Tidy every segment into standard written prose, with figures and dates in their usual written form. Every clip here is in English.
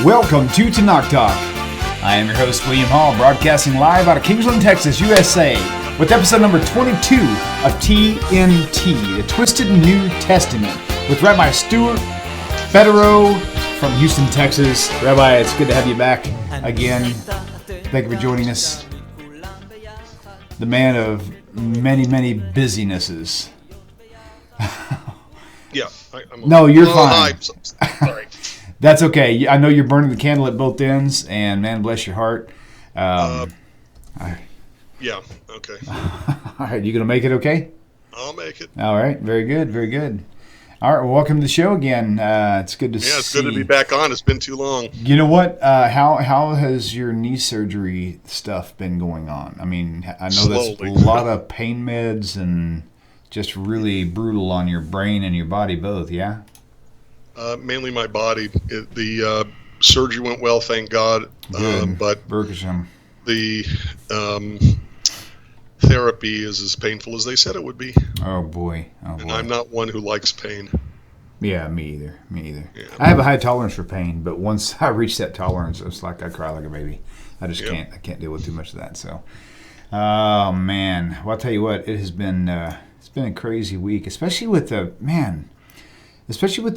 Welcome to TORAH Talk. I am your host, William Hall, broadcasting live out of Kingsland, Texas, USA, with episode number 22 of TNT, the Twisted New Testament, with Rabbi Stuart Federow from Houston, Texas. Rabbi, it's good to have you back again. Thank you for joining us. The man of many, many busynesses. Yeah. No, you're fine. Sorry. That's okay. I know you're burning the candle at both ends, and man, bless your heart. Yeah, okay. All right, you going to make it okay? I'll make it. All right, very good, very good. All right, well, welcome to the show again. It's good to see. Yeah, it's good to be back on. It's been too long. You know what? How has your knee surgery stuff been going on? I mean, I know Slowly. That's a lot of pain meds and just really brutal on your brain and your body both, yeah? Mainly my body. The surgery went well, thank God. Good. But Berkshire. the therapy is as painful as they said it would be. Oh boy. And I'm not one who likes pain. Yeah, me either. Yeah. I have a high tolerance for pain, but once I reach that tolerance, it's like I cry like a baby. I just can't. I can't deal with too much of that. So, oh man. Well, I'll tell you what. It has been. It's been a crazy week, especially with the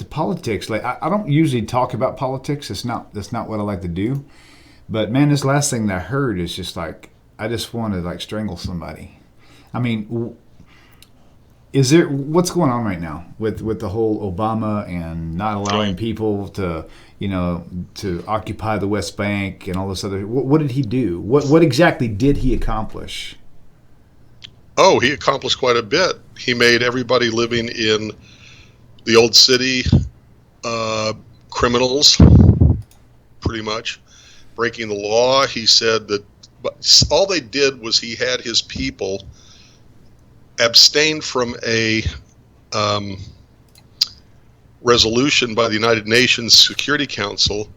politics. Like I don't usually talk about politics. That's not what I like to do. But man, this last thing that I heard is just like I just want to like strangle somebody. I mean, what's going on right now with the whole Obama and not allowing people to occupy the West Bank and all this other? What did he do? What exactly did he accomplish? Oh, he accomplished quite a bit. He made everybody living in the old city criminals, pretty much, breaking the law. He said that all they did was he had his people abstain from a resolution by the United Nations Security Council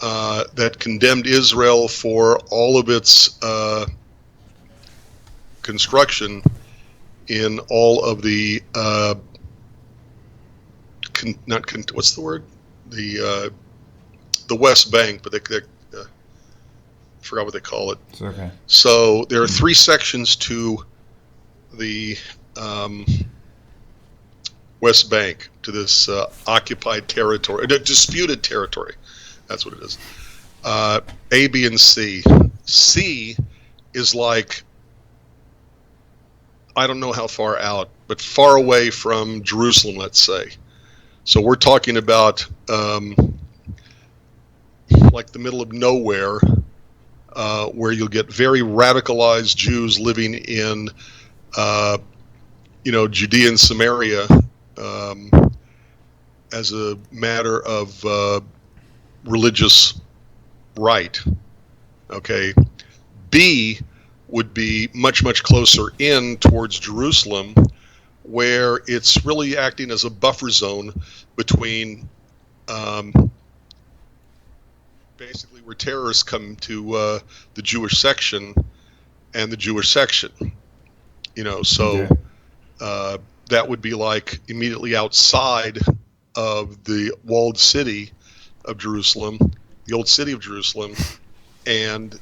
that condemned Israel for all of its construction in all of the what's the word? The West Bank, but I forgot what they call it. It's okay. So there are three sections to the West Bank, to this occupied territory, disputed territory. That's what it is. A, B, and C. C is like, I don't know how far out, but far away from Jerusalem, let's say. So we're talking about like the middle of nowhere, where you'll get very radicalized Jews living in, Judea and Samaria, as a matter of religious right. Okay. B would be much, much closer in towards Jerusalem, where it's really acting as a buffer zone between basically where terrorists come to the Jewish section and the Jewish section. That would be like immediately outside of the walled city of Jerusalem, the old city of Jerusalem, and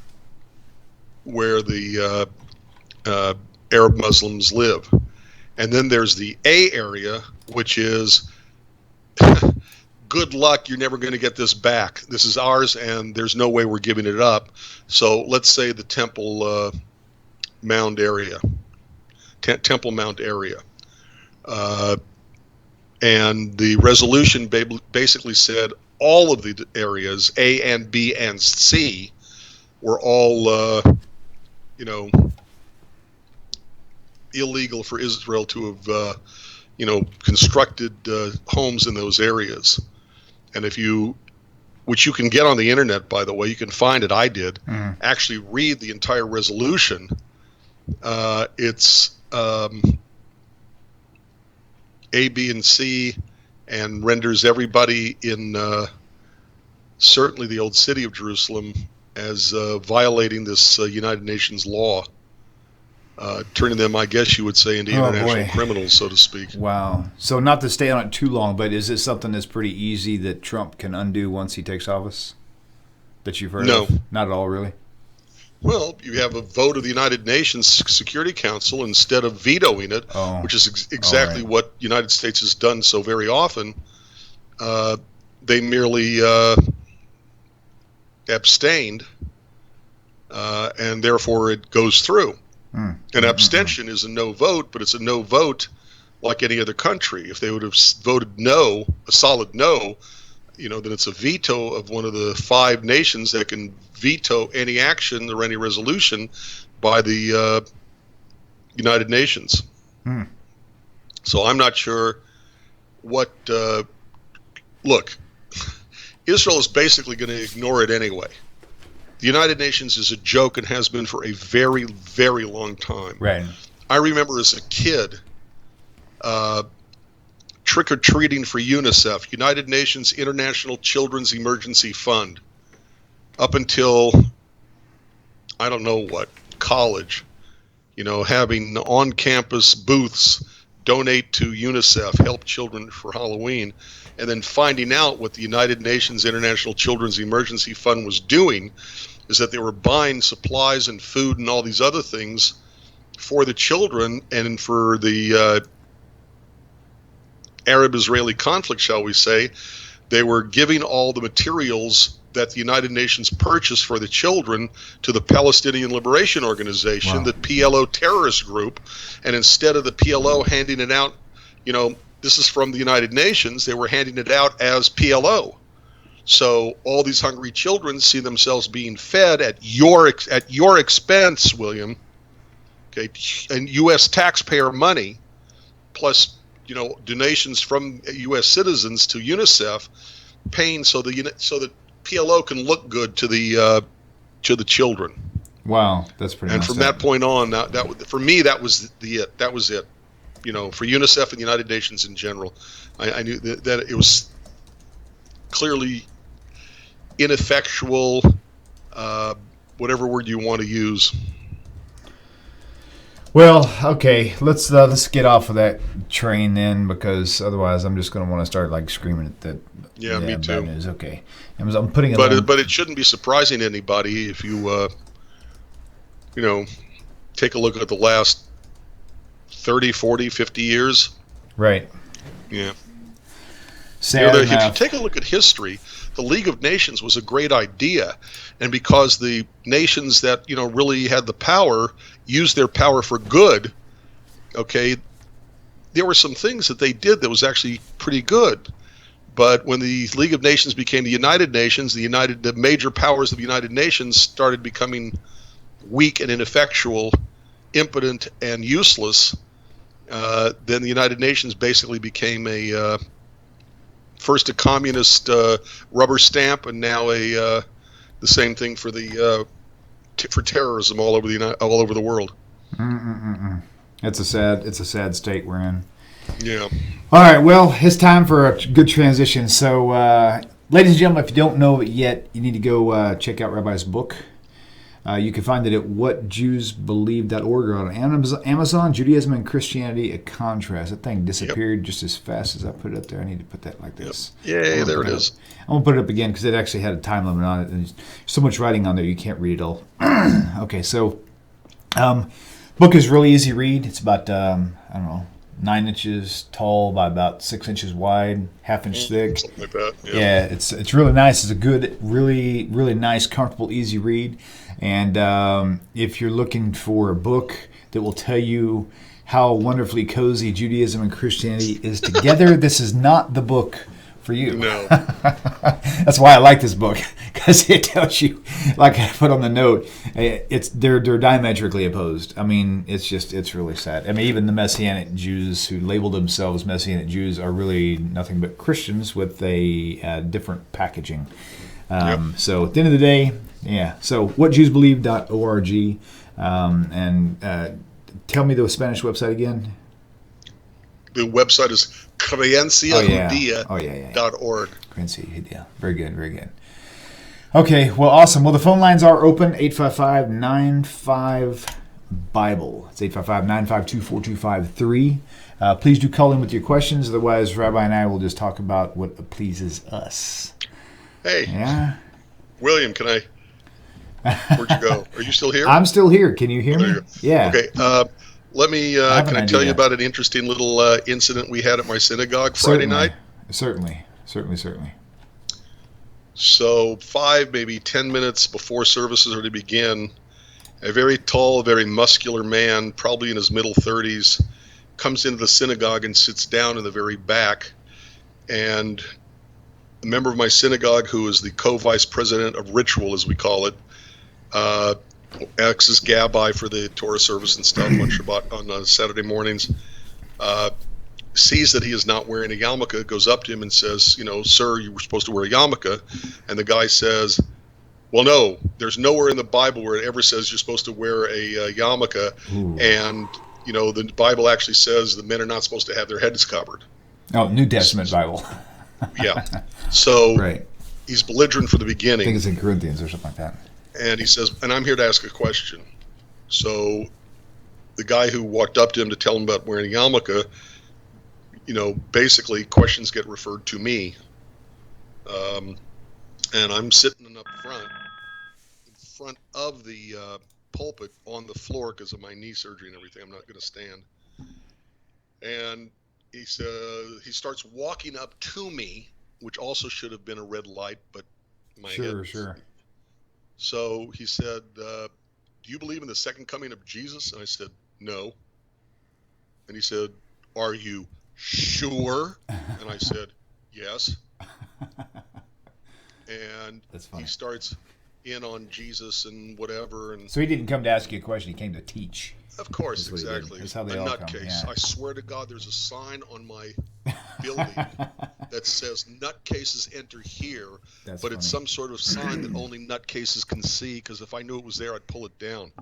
where the Arab Muslims live. And then there's the A area, which is good luck, you're never going to get this back. This is ours, and there's no way we're giving it up. So let's say the Temple Mount area. Temple Mount area. And the resolution basically said all of the areas, A and B and C, were all, illegal for Israel to have, constructed homes in those areas. And which you can get on the internet, by the way, you can find it, I did, actually read the entire resolution. It's A, B, and C, and renders everybody in certainly the old city of Jerusalem as violating this United Nations law. turning them, I guess you would say, into international criminals, so to speak. Wow. So not to stay on it too long, but is this something that's pretty easy that Trump can undo once he takes office? That you've heard of? Not at all, really? Well, you have a vote of the United Nations Security Council instead of vetoing it, which is exactly what the United States has done so very often. They merely abstained, and therefore it goes through. An abstention is a no vote, but it's a no vote like any other country. If they would have voted no, a solid no, then it's a veto of one of the 5 nations that can veto any action or any resolution by the United Nations. So I'm not sure what... look, Israel is basically going to ignore it anyway. The United Nations is a joke and has been for a very, very long time. Right. I remember as a kid trick-or-treating for UNICEF, United Nations International Children's Emergency Fund, up until, I don't know what, college, having on-campus booths, donate to UNICEF, help children for Halloween, and then finding out what the United Nations International Children's Emergency Fund was doing is that they were buying supplies and food and all these other things for the children and for the Arab-Israeli conflict, shall we say. They were giving all the materials that the United Nations purchased for the children to the Palestinian Liberation Organization, the PLO terrorist group, and instead of the PLO handing it out, this is from the United Nations, they were handing it out as PLO. So all these hungry children see themselves being fed at your expense, William, okay, and U.S. taxpayer money, plus donations from U.S. citizens to UNICEF, paying so that PLO can look good to the children. Wow, that's pretty. And from that point on, that for me that was it. That was it. For UNICEF and the United Nations in general, I knew that it was clearly ineffectual, whatever word you want to use. Well, okay, let's get off of that train then, because otherwise I'm just going to want to start screaming at that. Yeah, me too. Bad news. Okay, I'm putting it. But it shouldn't be surprising to anybody if you take a look at the last 30, 40, 50 years. Right. Yeah. If you take a look at history, the League of Nations was a great idea, and because the nations that really had the power used their power for good, okay, there were some things that they did that was actually pretty good. But when the League of Nations became the United Nations, the major powers of the United Nations started becoming weak and ineffectual, impotent and useless. Then the United Nations basically became first a communist rubber stamp, and now the same thing for for terrorism all over the world. It's a sad state we're in. Yeah. All right. Well, it's time for a good transition. So, ladies and gentlemen, if you don't know it yet, you need to go check out Rabbi's book. You can find it at whatjewsbelieve.org or on Amazon, Judaism and Christianity, A Contrast. That thing disappeared just as fast as I put it up there. I need to put that like this. Yep. Yeah, there it is. I'm going to put it up again because it actually had a time limit on it. And there's so much writing on there you can't read it all. Okay, so book is really easy to read. It's about, 9 inches tall by about 6 inches wide, half-inch thick. Something like that. Yeah, it's really nice. It's a good, really, really nice, comfortable, easy read. And if you're looking for a book that will tell you how wonderfully cozy Judaism and Christianity is together, this is not the book for you. No. That's why I like this book, because it tells you, like I put on the note, they're diametrically opposed. I mean, it's really sad. I mean, even the Messianic Jews who label themselves Messianic Jews are really nothing but Christians with a different packaging. So at the end of the day, yeah. So whatjewsbelieve.org, and tell me the Spanish website again. The website is creenciajudia.org. Creencia Judia. Very good, very good. Okay, well, awesome. Well, the phone lines are open, 855-95 Bible. It's 855-952-4253. Please do call in with your questions. Otherwise, Rabbi and I will just talk about what pleases us. Hey. Yeah. William, where'd you go? Are you still here? I'm still here. Can you hear me? Yeah. Okay. Can I tell you about an interesting little incident we had at my synagogue Friday night? Certainly. So 5, maybe 10 minutes before services are to begin, a very tall, very muscular man, probably in his middle 30s, comes into the synagogue and sits down in the very back. And a member of my synagogue, who is the co-vice president of ritual, as we call it, acts as gabbai for the Torah service and stuff on Shabbat, on Saturday mornings, sees that he is not wearing a yarmulke, goes up to him and says, sir, you were supposed to wear a yarmulke. And the guy says, well, no, there's nowhere in the Bible where it ever says you're supposed to wear a yarmulke. Ooh. And, the Bible actually says the men are not supposed to have their heads covered. Oh, New Testament Bible. Yeah. So right. He's belligerent from the beginning. I think it's in Corinthians or something like that. And he says, and I'm here to ask a question. So the guy who walked up to him to tell him about wearing a yarmulke, basically questions get referred to me. And I'm sitting up front, in front of the pulpit on the floor because of my knee surgery and everything. I'm not going to stand. And he starts walking up to me, which also should have been a red light, but my head. Sure. So he said, do you believe in the second coming of Jesus? And I said, no. And he said, are you sure? And I said, yes. And he starts in on Jesus and whatever. And so he didn't come to ask you a question. He came to teach. Of course, exactly. That's how they all come. Nutcase. Yeah. I swear to God, there's a sign on my building that says nutcases enter here. That's funny. It's some sort of sign that only nutcases can see, because if I knew it was there, I'd pull it down.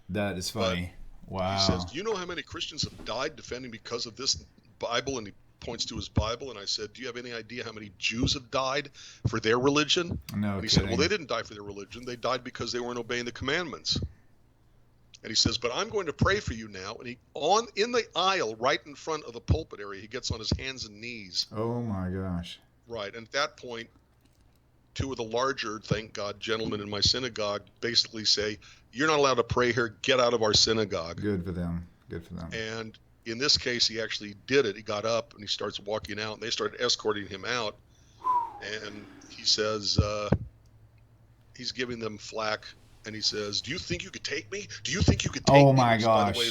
That is funny. Wow. He says, do you know how many Christians have died defending because of this Bible? And he points to his Bible, and I said, do you have any idea how many Jews have died for their religion? No. And he said, well, they didn't die for their religion. They died because they weren't obeying the commandments. And he says, but I'm going to pray for you now. And in the aisle, right in front of the pulpit area, he gets on his hands and knees. Oh my gosh. Right. And at that point, two of the larger, thank God, gentlemen in my synagogue basically say, you're not allowed to pray here. Get out of our synagogue. Good for them. And in this case, he actually did it. He got up and he starts walking out, and they started escorting him out. And he says, he's giving them flack. And he says, do you think you could take me? Do you think you could take me? Oh my gosh. By the way,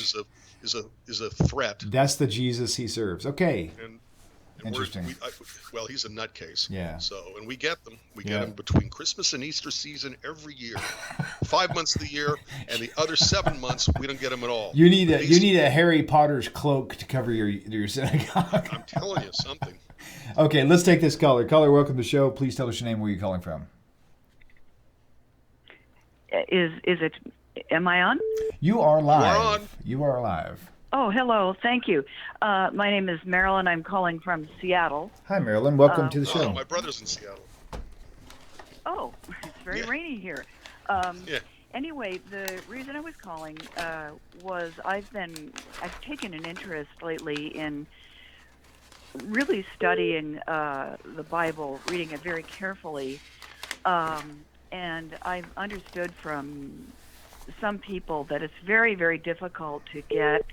is a threat. That's the Jesus he serves. Okay. And interesting. He's a nutcase. Yeah. And we get them. We get them between Christmas and Easter season every year. 5 months of the year, and the other 7 months we don't get them at all. You need a Harry Potter's cloak to cover your synagogue. I'm telling you something. Okay, let's take this caller. Caller, welcome to the show. Please tell us your name. Where you're calling from. Am I on? You are live. You are live. Oh, hello. Thank you. My name is Marilyn. I'm calling from Seattle. Hi, Marilyn. Welcome to the show. My brother's in Seattle. Oh, it's very rainy here. Anyway, the reason I was calling was I've taken an interest lately in really studying the Bible, reading it very carefully. And I've understood from some people that it's very, very difficult to get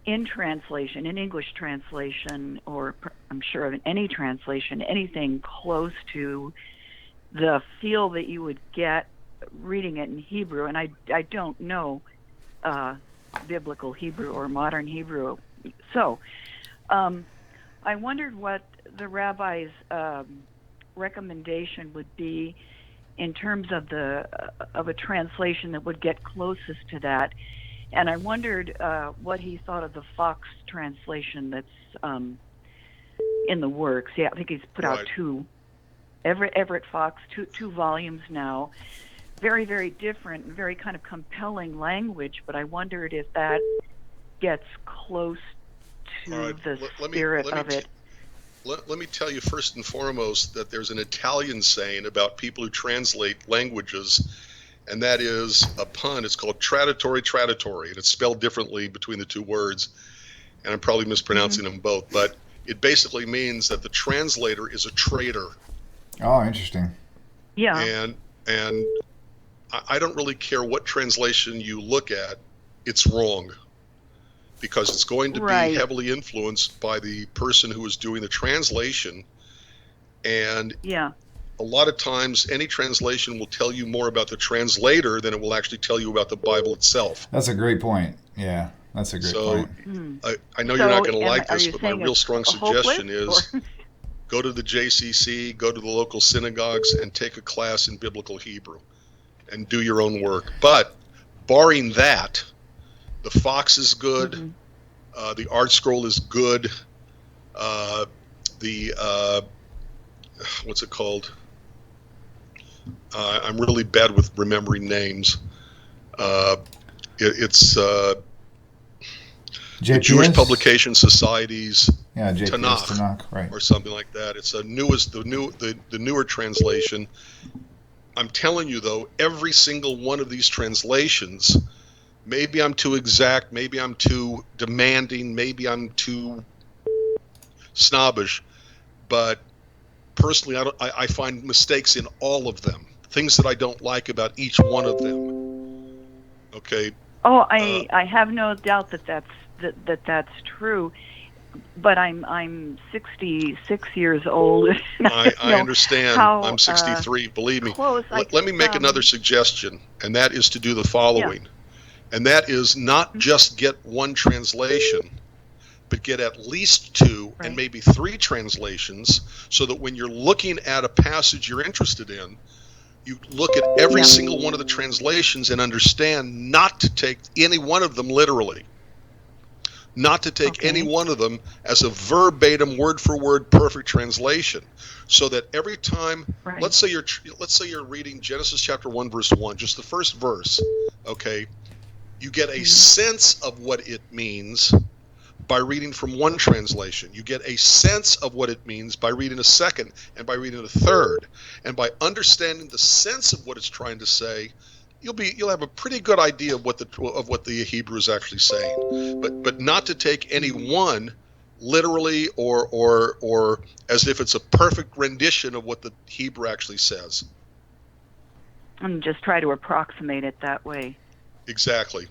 in translation, in English translation, or I'm sure in any translation, anything close to the feel that you would get reading it in Hebrew. And I don't know biblical Hebrew or modern Hebrew. So I wondered what the rabbi's recommendation would be in terms of a translation that would get closest to that. And I wondered what he thought of the Fox translation that's in the works. Yeah, I think he's put out two. Everett Fox, two volumes now. Very, very different and very kind of compelling language, but I wondered if that gets close to the spirit of it. Let me tell you first and foremost that there's an Italian saying about people who translate languages, and that is a pun. It's called traditory, and it's spelled differently between the two words, and I'm probably mispronouncing them both, but it basically means that the translator is a traitor. Oh, interesting. Yeah. And I don't really care what translation you look at, it's wrong, because it's going to be heavily influenced by the person who is doing the translation. And a lot of times any translation will tell you more about the translator than it will actually tell you about the Bible itself. That's a great point. Yeah, that's a great point. I know you're not going to like this, but my real strong suggestion is go to the JCC, go to the local synagogues, and take a class in biblical Hebrew and do your own work. But barring that, the Fox is good, the Art Scroll is good, what's it called? I'm really bad with remembering names. It's the Jewish Publication Society's Tanakh, right, or something like that. It's the newer translation. I'm telling you, though, every single one of these translations, maybe I'm too exact, maybe I'm too demanding, maybe I'm too snobbish, but personally, I find mistakes in all of them, things that I don't like about each one of them. Okay. Oh, I have no doubt that's true, but I'm 66 years old. I understand. I'm 63. Believe me. Let me make another suggestion, and that is to do the following, and that is not just get one translation, but get at least two and maybe three translations, so that when you're looking at a passage you're interested in, you look at every single one of the translations and understand not to take any one of them literally, not to take any one of them as a verbatim, word for word, perfect translation, so that every time, let's say you're reading Genesis chapter 1 verse 1, just the first verse, okay, you get a sense of what it means by reading from one translation. You get a sense of what it means by reading a second and by reading a third. And by understanding the sense of what it's trying to say, you'll have a pretty good idea of what the Hebrew is actually saying. But not to take any one literally or as if it's a perfect rendition of what the Hebrew actually says. And just try to approximate it that way. Exactly.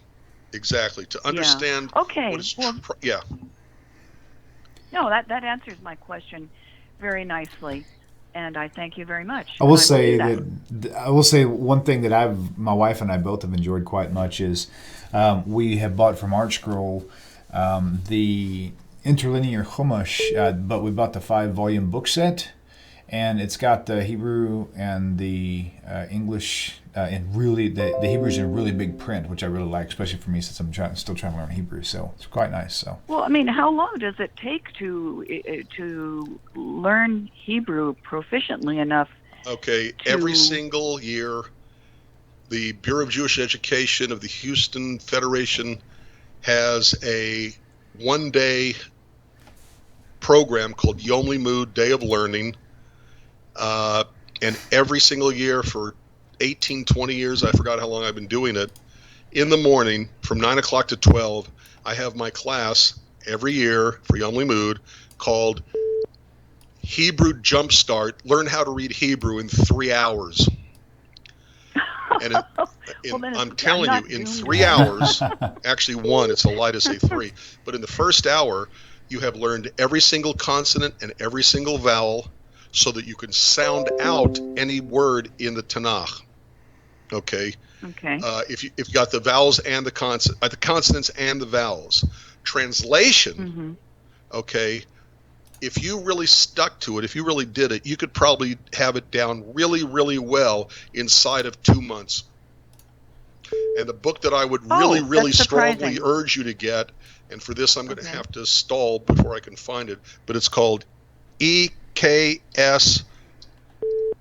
To understand what is No, that answers my question very nicely, and I thank you very much. I will say one thing that my wife and I both have enjoyed quite much is we have bought from Art Scroll the interlinear Chumash, but we bought the 5-volume book set, and it's got the Hebrew and the English in really the Hebrew's in really big print, which I really like, especially for me since I'm still trying to learn Hebrew. So it's quite nice. So. Well, I mean, how long does it take to learn Hebrew proficiently enough? Okay, every single year, the Bureau of Jewish Education of the Houston Federation has a one-day program called Yom Limud, Day of Learning. And every single year for 18, 20 years, I forgot how long I've been doing it, in the morning from 9 o'clock to 12, I have my class every year for Yom Limud called Hebrew Jumpstart, Learn How to Read Hebrew in 3 hours. And I'm telling you, in 3 hours, actually one, it's a lie to say 3, but in the first hour, you have learned every single consonant and every single vowel, so that you can sound out any word in the Tanakh. Okay. If you got the vowels and the consonants and the vowels. Translation. Okay. If you really stuck to it, if you really did it, you could probably have it down really, really well inside of 2 months. And the book that I would really strongly urge you to get, and for this I'm going to have to stall before I can find it, but it's called EKS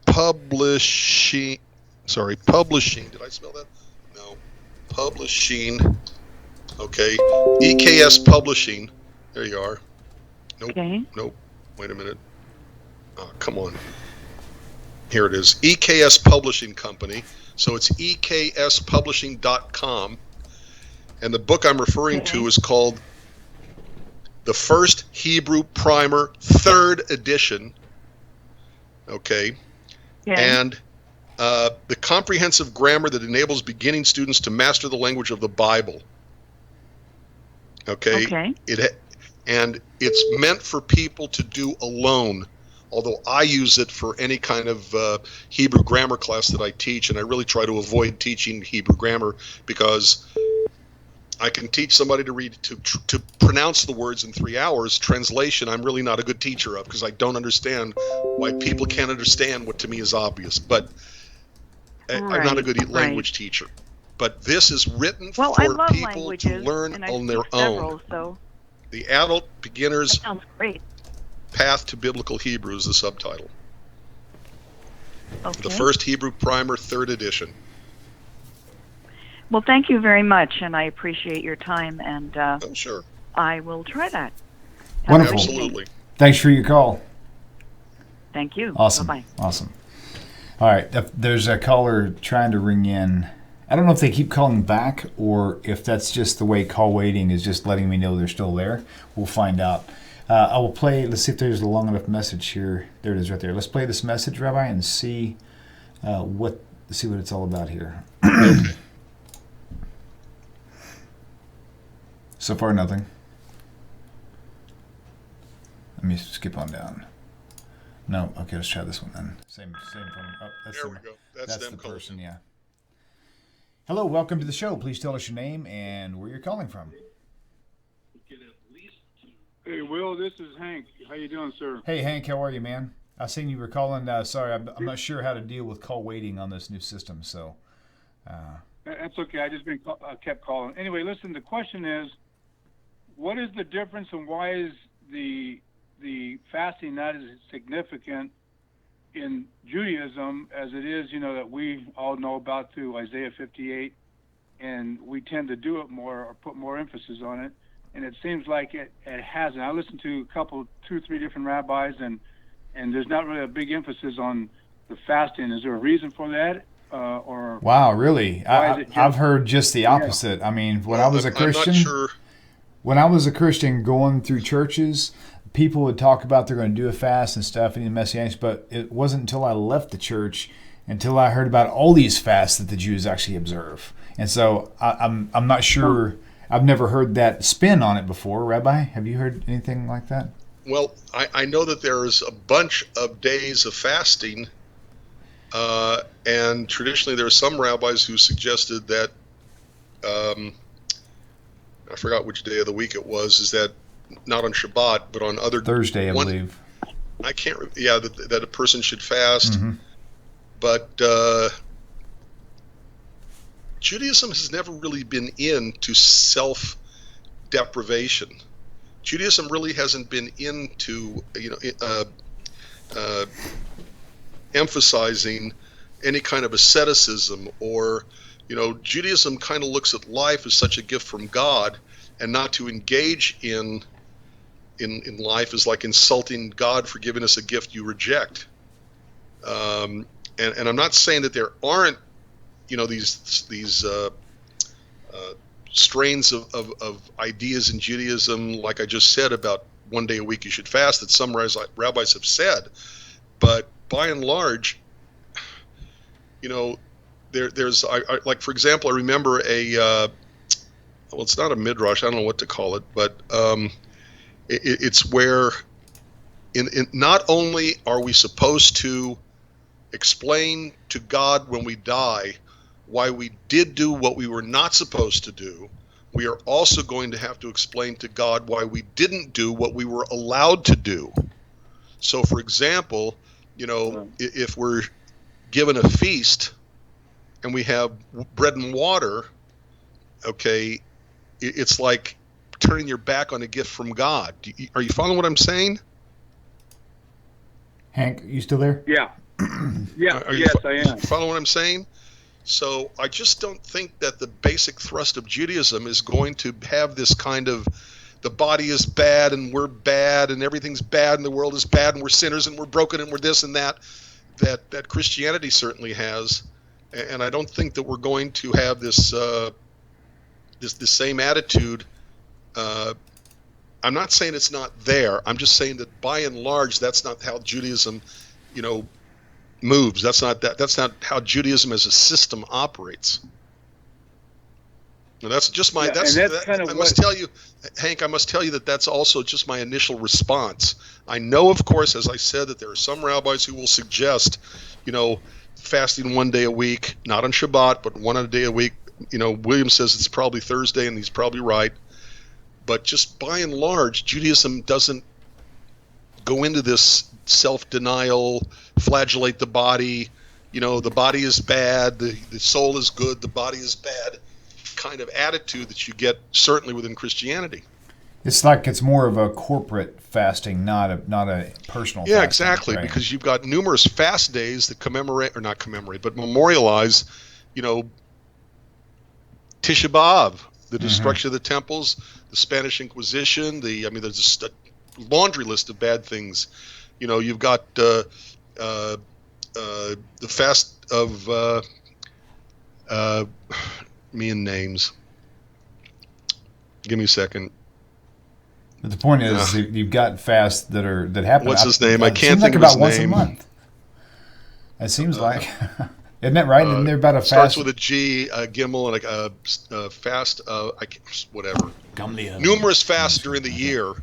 Publishing. Did I spell that? No. Publishing. Okay. EKS Publishing. There you are. Nope. Nope. Wait a minute. Oh, come on. Here it is, EKS Publishing Company. So it's ekspublishing.com. And the book I'm referring to is called The First Hebrew Primer, 3rd edition. Okay. And the comprehensive grammar that enables beginning students to master the language of the Bible. Okay. And it's meant for people to do alone, although I use it for any kind of Hebrew grammar class that I teach, and I really try to avoid teaching Hebrew grammar because I can teach somebody to read, to pronounce the words in 3 hours. Translation, I'm really not a good teacher of because I don't understand why people can't understand what to me is obvious. But I'm not a good language teacher. But this is written for people to learn on their own. So. The Adult Beginner's sounds great. Path to Biblical Hebrew is the subtitle. Okay. The First Hebrew Primer, 3rd edition. Well, thank you very much, and I appreciate your time, and sure. I will try that. Wonderful. Absolutely. Thanks for your call. Thank you. Awesome. Bye-bye. Awesome. All right. There's a caller trying to ring in. I don't know if they keep calling back or if that's just the way call waiting is just letting me know they're still there. We'll find out. I will play. Let's see if there's a long enough message here. There it is right there. Let's play this message, Rabbi, and see what it's all about here. So far, nothing. Let me skip on down. No, okay, let's try this one then. Same phone. Oh, there we go. That's them the calling. person, yeah. Hello, welcome to the show. Please tell us your name and where you're calling from. Hey, Will, this is Hank. How you doing, sir? Hey, Hank, how are you, man? I seen you were calling. Sorry, I'm not sure how to deal with call waiting on this new system, so. That's okay. I just kept calling. Anyway, listen, the question is, what is the difference and why is the fasting not as significant in Judaism as it is, that we all know about through Isaiah 58, and we tend to do it more or put more emphasis on it, and it seems like it hasn't. I listened to two, three different rabbis, and there's not really a big emphasis on the fasting. Is there a reason for that? Or wow, really? I've heard just the opposite. Yeah. I mean, when I was a Christian, I'm not sure. When I was a Christian going through churches, people would talk about they're going to do a fast and stuff and the Messianics, but it wasn't until I left the church until I heard about all these fasts that the Jews actually observe. And so I'm not sure. I've never heard that spin on it before. Rabbi, have you heard anything like that? Well, I know that there's a bunch of days of fasting, and traditionally there are some rabbis who suggested that, I forgot which day of the week it was, is that not on Shabbat, but on other Thursday, I believe. I can't. Yeah, that a person should fast. Mm-hmm. But Judaism has never really been into self-deprivation. Judaism really hasn't been into emphasizing any kind of asceticism or. Judaism kind of looks at life as such a gift from God, and not to engage in life is like insulting God for giving us a gift you reject. And I'm not saying that there aren't, these strains of ideas in Judaism, like I just said about one day a week you should fast, that some rabbis have said, but by and large, There's like, for example, I remember it's not a midrash, I don't know what to call it, but it's where in not only are we supposed to explain to God when we die why we did do what we were not supposed to do, we are also going to have to explain to God why we didn't do what we were allowed to do. So, for example, if we're given a feast and we have bread and water, okay, it's like turning your back on a gift from God. Are you following what I'm saying? Hank, you still there? Yeah. Yeah. Yes, I am. Following what I'm saying? So I just don't think that the basic thrust of Judaism is going to have this kind of the body is bad and we're bad and everything's bad and the world is bad and we're sinners and we're broken and we're this and that. that Christianity certainly has, and I don't think that we're going to have this this same attitude. I'm not saying it's not there. I'm just saying that by and large, that's not how Judaism, moves. That's not how Judaism as a system operates. Now, that's just my. I must tell you, Hank. I must tell you that that's also just my initial response. I know, of course, as I said, that there are some rabbis who will suggest, fasting one day a week, not on Shabbat, but one day a week. William says it's probably Thursday, and he's probably right. But just by and large, Judaism doesn't go into this self-denial, flagellate the body. The body is bad, the soul is good, the body is bad kind of attitude that you get certainly within Christianity. It's like it's more of a corporate fasting, not a personal fasting. Yeah, exactly, right? Because you've got numerous fast days that memorialize, Tisha B'Av, the destruction of the temples, the Spanish Inquisition, there's just a laundry list of bad things. You've got the fast of me and names. Give me a second. But the point is, you've got fasts that happen. What's his name? I can't think of his name. About once a month. It seems like, isn't that right? Isn't there about a fast? Starts with a G, Gimel, and a fast. Whatever. Numerous fasts during the year.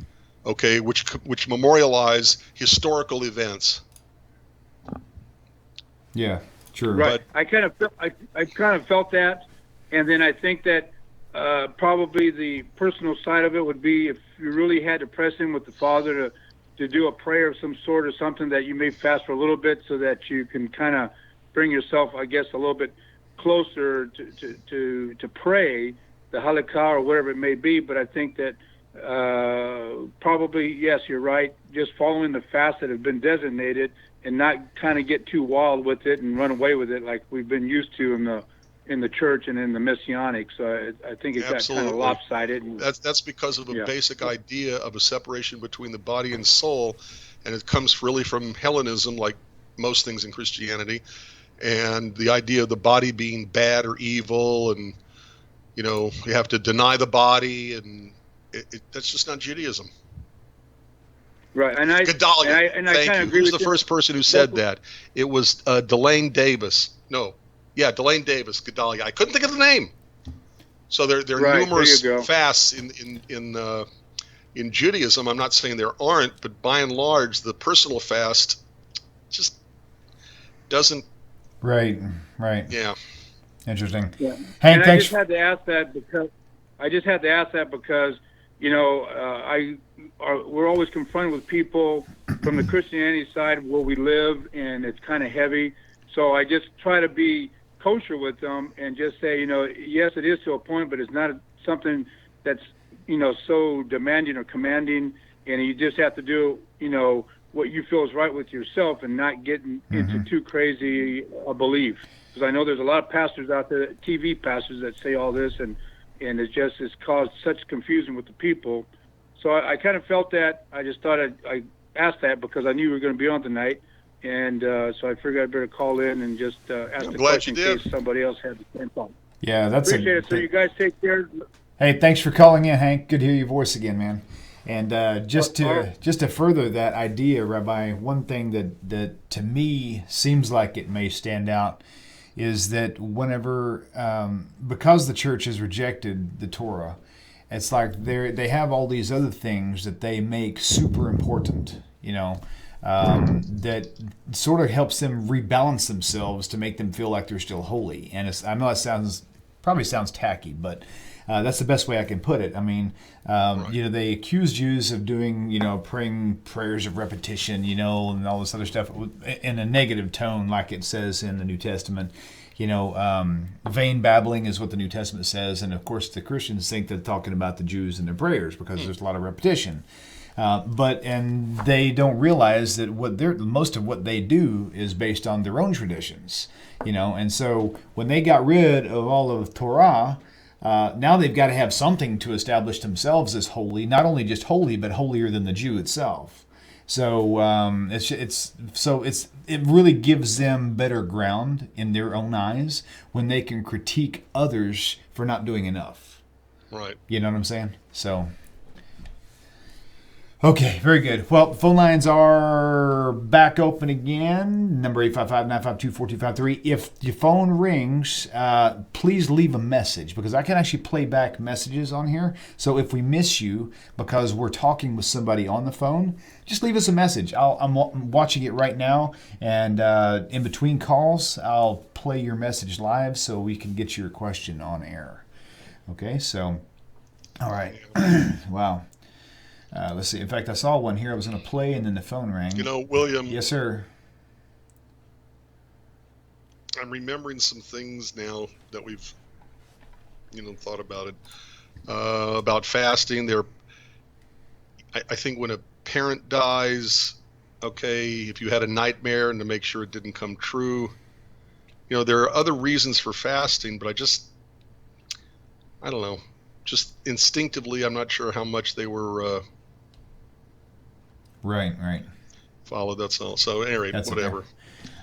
Okay, which memorialize historical events. Yeah, sure. Right. But I kind of felt that, and then I think that probably the personal side of it would be if you really had to press in with the Father to do a prayer of some sort or something, that you may fast for a little bit so that you can kind of bring yourself, I guess, a little bit closer to pray the halakha or whatever it may be. But I think that probably, yes, you're right, just following the fasts that have been designated and not kind of get too wild with it and run away with it like we've been used to in the church and in the Messianic. So I think it got kind of lopsided. And that's because of a basic idea of a separation between the body and soul, and it comes really from Hellenism, like most things in Christianity, and the idea of the body being bad or evil, and you have to deny the body, and that's just not Judaism. Right, and I Gedalia. And I kind of agree Who's with the first person who said that? It was Delane Davis. No. Yeah, Delane Davis, Gedalia. I couldn't think of the name. So there are numerous fasts in Judaism. I'm not saying there aren't, but by and large, the personal fast just doesn't. Right. Yeah. Interesting. Yeah. Hank, I just had to ask that because we're always confronted with people from the Christianity side where we live, and it's kind of heavy. So I just try to be kosher with them and just say, yes, it is to a point, but it's not something that's, so demanding or commanding, and you just have to do, what you feel is right with yourself and not getting into too crazy a belief. Because I know there's a lot of pastors out there, TV pastors, that say all this, and it's caused such confusion with the people. So I kind of felt that. I just thought I asked that because I knew you were going to be on tonight. And so I figured I'd better call in and just ask the question in case somebody else had the same thought. Yeah, that's appreciate it. So you guys take care. Hey, thanks for calling in, Hank. Good to hear your voice again, man. And just to further that idea, Rabbi, one thing that to me seems like it may stand out is that whenever, because the church has rejected the Torah, it's like they have all these other things that they make super important, that sort of helps them rebalance themselves to make them feel like they're still holy. And I know it probably sounds tacky, but that's the best way I can put it. I mean, they accuse Jews of doing, praying prayers of repetition, and all this other stuff in a negative tone, like it says in the New Testament. Vain babbling is what the New Testament says. And of course, the Christians think they're talking about the Jews and their prayers because there's a lot of repetition. And they don't realize that most of what they do is based on their own traditions, And so when they got rid of all of Torah, now they've got to have something to establish themselves as holy, not only just holy, but holier than the Jew itself. So it really gives them better ground in their own eyes when they can critique others for not doing enough. Right. You know what I'm saying? So. Okay, very good. Well, phone lines are back open again. Number 855-952-4253. If your phone rings, please leave a message because I can actually play back messages on here. So if we miss you because we're talking with somebody on the phone, just leave us a message. I'm watching it right now, and in between calls, I'll play your message live so we can get your question on air. Okay, so, all right. Wow. Let's see. In fact, I saw one here. I was going to play, and then the phone rang. You know, William. Yes, sir. I'm remembering some things now that we've, thought about it. About fasting. I think when a parent dies, okay, if you had a nightmare and to make sure it didn't come true, there are other reasons for fasting, but I don't know. Just instinctively, I'm not sure how much they were. Right. Followed, that's all. So anyway, whatever.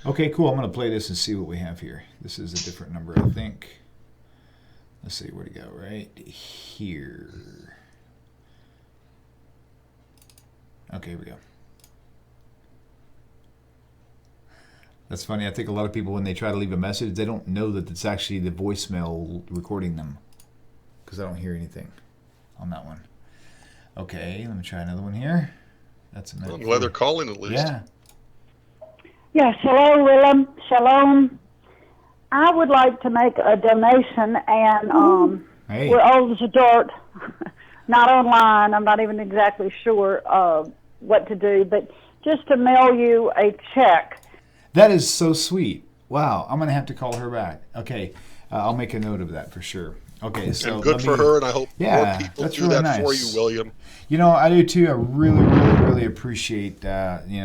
Okay, cool. I'm going to play this and see what we have here. This is a different number, I think. Let's see, where'd it go? Right here. Okay, here we go. That's funny. I think a lot of people, when they try to leave a message, they don't know that it's actually the voicemail recording them because I don't hear anything on that one. Okay, let me try another one here. That's a I'm glad they're calling at least. Yeah. Yes, hello, Willem. Shalom. I would like to make a donation, and Hey. we're old as dirt, not online. I'm not even exactly sure what to do, but just to mail you a check. That is so sweet. Wow, I'm going to have to call her back. Okay, I'll make a note of that for sure. Okay, so and good for her, and I hope more people that's do really that nice. for you, William. I do too. I really appreciate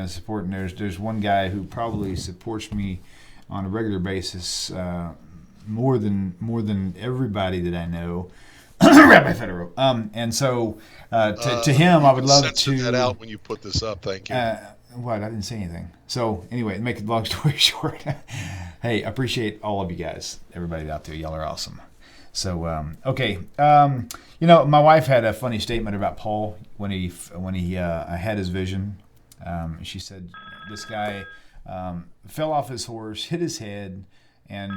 support. And there's one guy who probably supports me on a regular basis more than everybody that I know. Rabbi Federow. And so to him, I would love to censor that out when you put this up. Thank you. What? I didn't say anything. So anyway, to make a long story short, hey, I appreciate all of you guys, everybody out there. Y'all are awesome. So okay, my wife had a funny statement about Paul when he had his vision. She said this guy fell off his horse, hit his head, and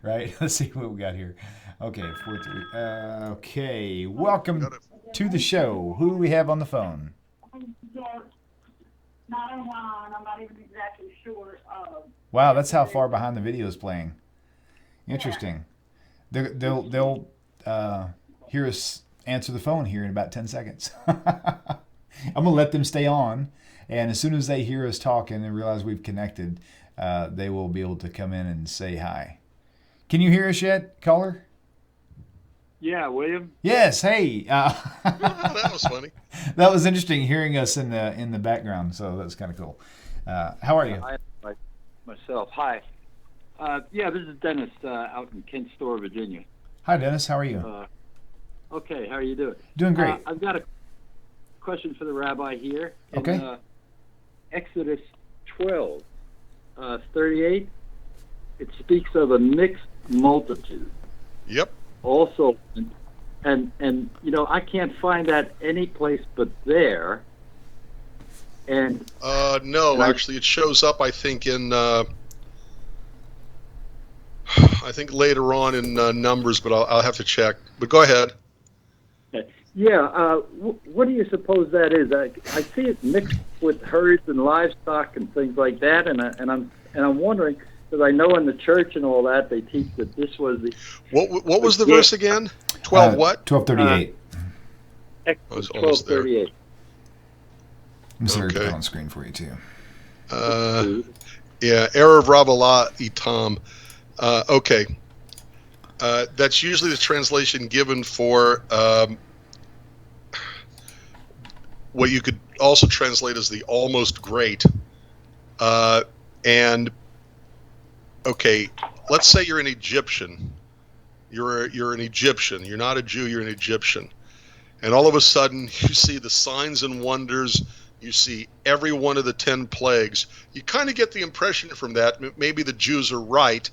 right. Let's see what we got here. Okay, 4-3. Okay, welcome to the show. Who do we have on the phone? Not online. I'm not even exactly sure. Wow, that's how far behind the video is playing. Interesting. They'll hear us answer the phone here in about 10 seconds. I'm going to let them stay on, and as soon as they hear us talking and realize we've connected, they will be able to come in and say hi. Can you hear us yet, caller? Yeah, William. Yes. Hey. That was funny. That was interesting hearing us in the background. So that's kind of cool. How are you? Myself. Hi. Yeah, this is Dennis out in Kent Store, Virginia. Hi, Dennis. How are you? Okay. How are you doing? Doing great. I've got a question for the rabbi here. Okay. In Exodus 12, 38, it speaks of a mixed multitude. Yep. Also, and I can't find that any place but there. And no, actually, it shows up. I think in later on in Numbers, but I'll have to check. But go ahead. Yeah, what do you suppose that is? I see it mixed with herds and livestock and things like that, and I'm wondering, because I know in the church and all that they teach that this was the what was the verse again? 12 what? 12:38. Exodus 12:38. I'm sorry to Okay. put on screen for you too. Yeah, Erev Rabbala Itam. Okay. That's usually the translation given for what you could also translate as the almost great. And okay, let's say you're an Egyptian. You're an Egyptian. You're not a Jew. You're an Egyptian, And all of a sudden, you see the signs and wonders. You see every one of the 10 plagues. You kind of get the impression from that maybe the Jews are right,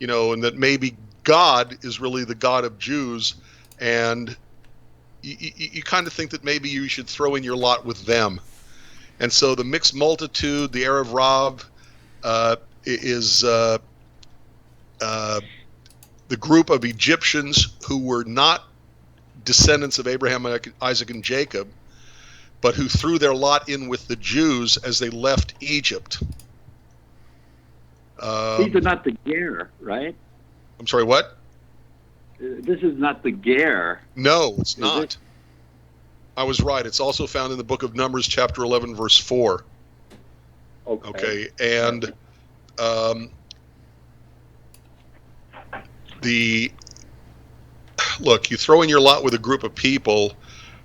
and that maybe God is really the God of Jews. And you kind of think that maybe you should throw in your lot with them. And so the mixed multitude, the Erev Rav, is the group of Egyptians who were not descendants of Abraham, Isaac, and Jacob, but who threw their lot in with the Jews as they left Egypt. These are not the Ger, right? I'm sorry, what? This is not the Ger. No, it's not. I was right. It's also found in the book of Numbers, chapter 11, verse 4. Okay. And look, you throw in your lot with a group of people,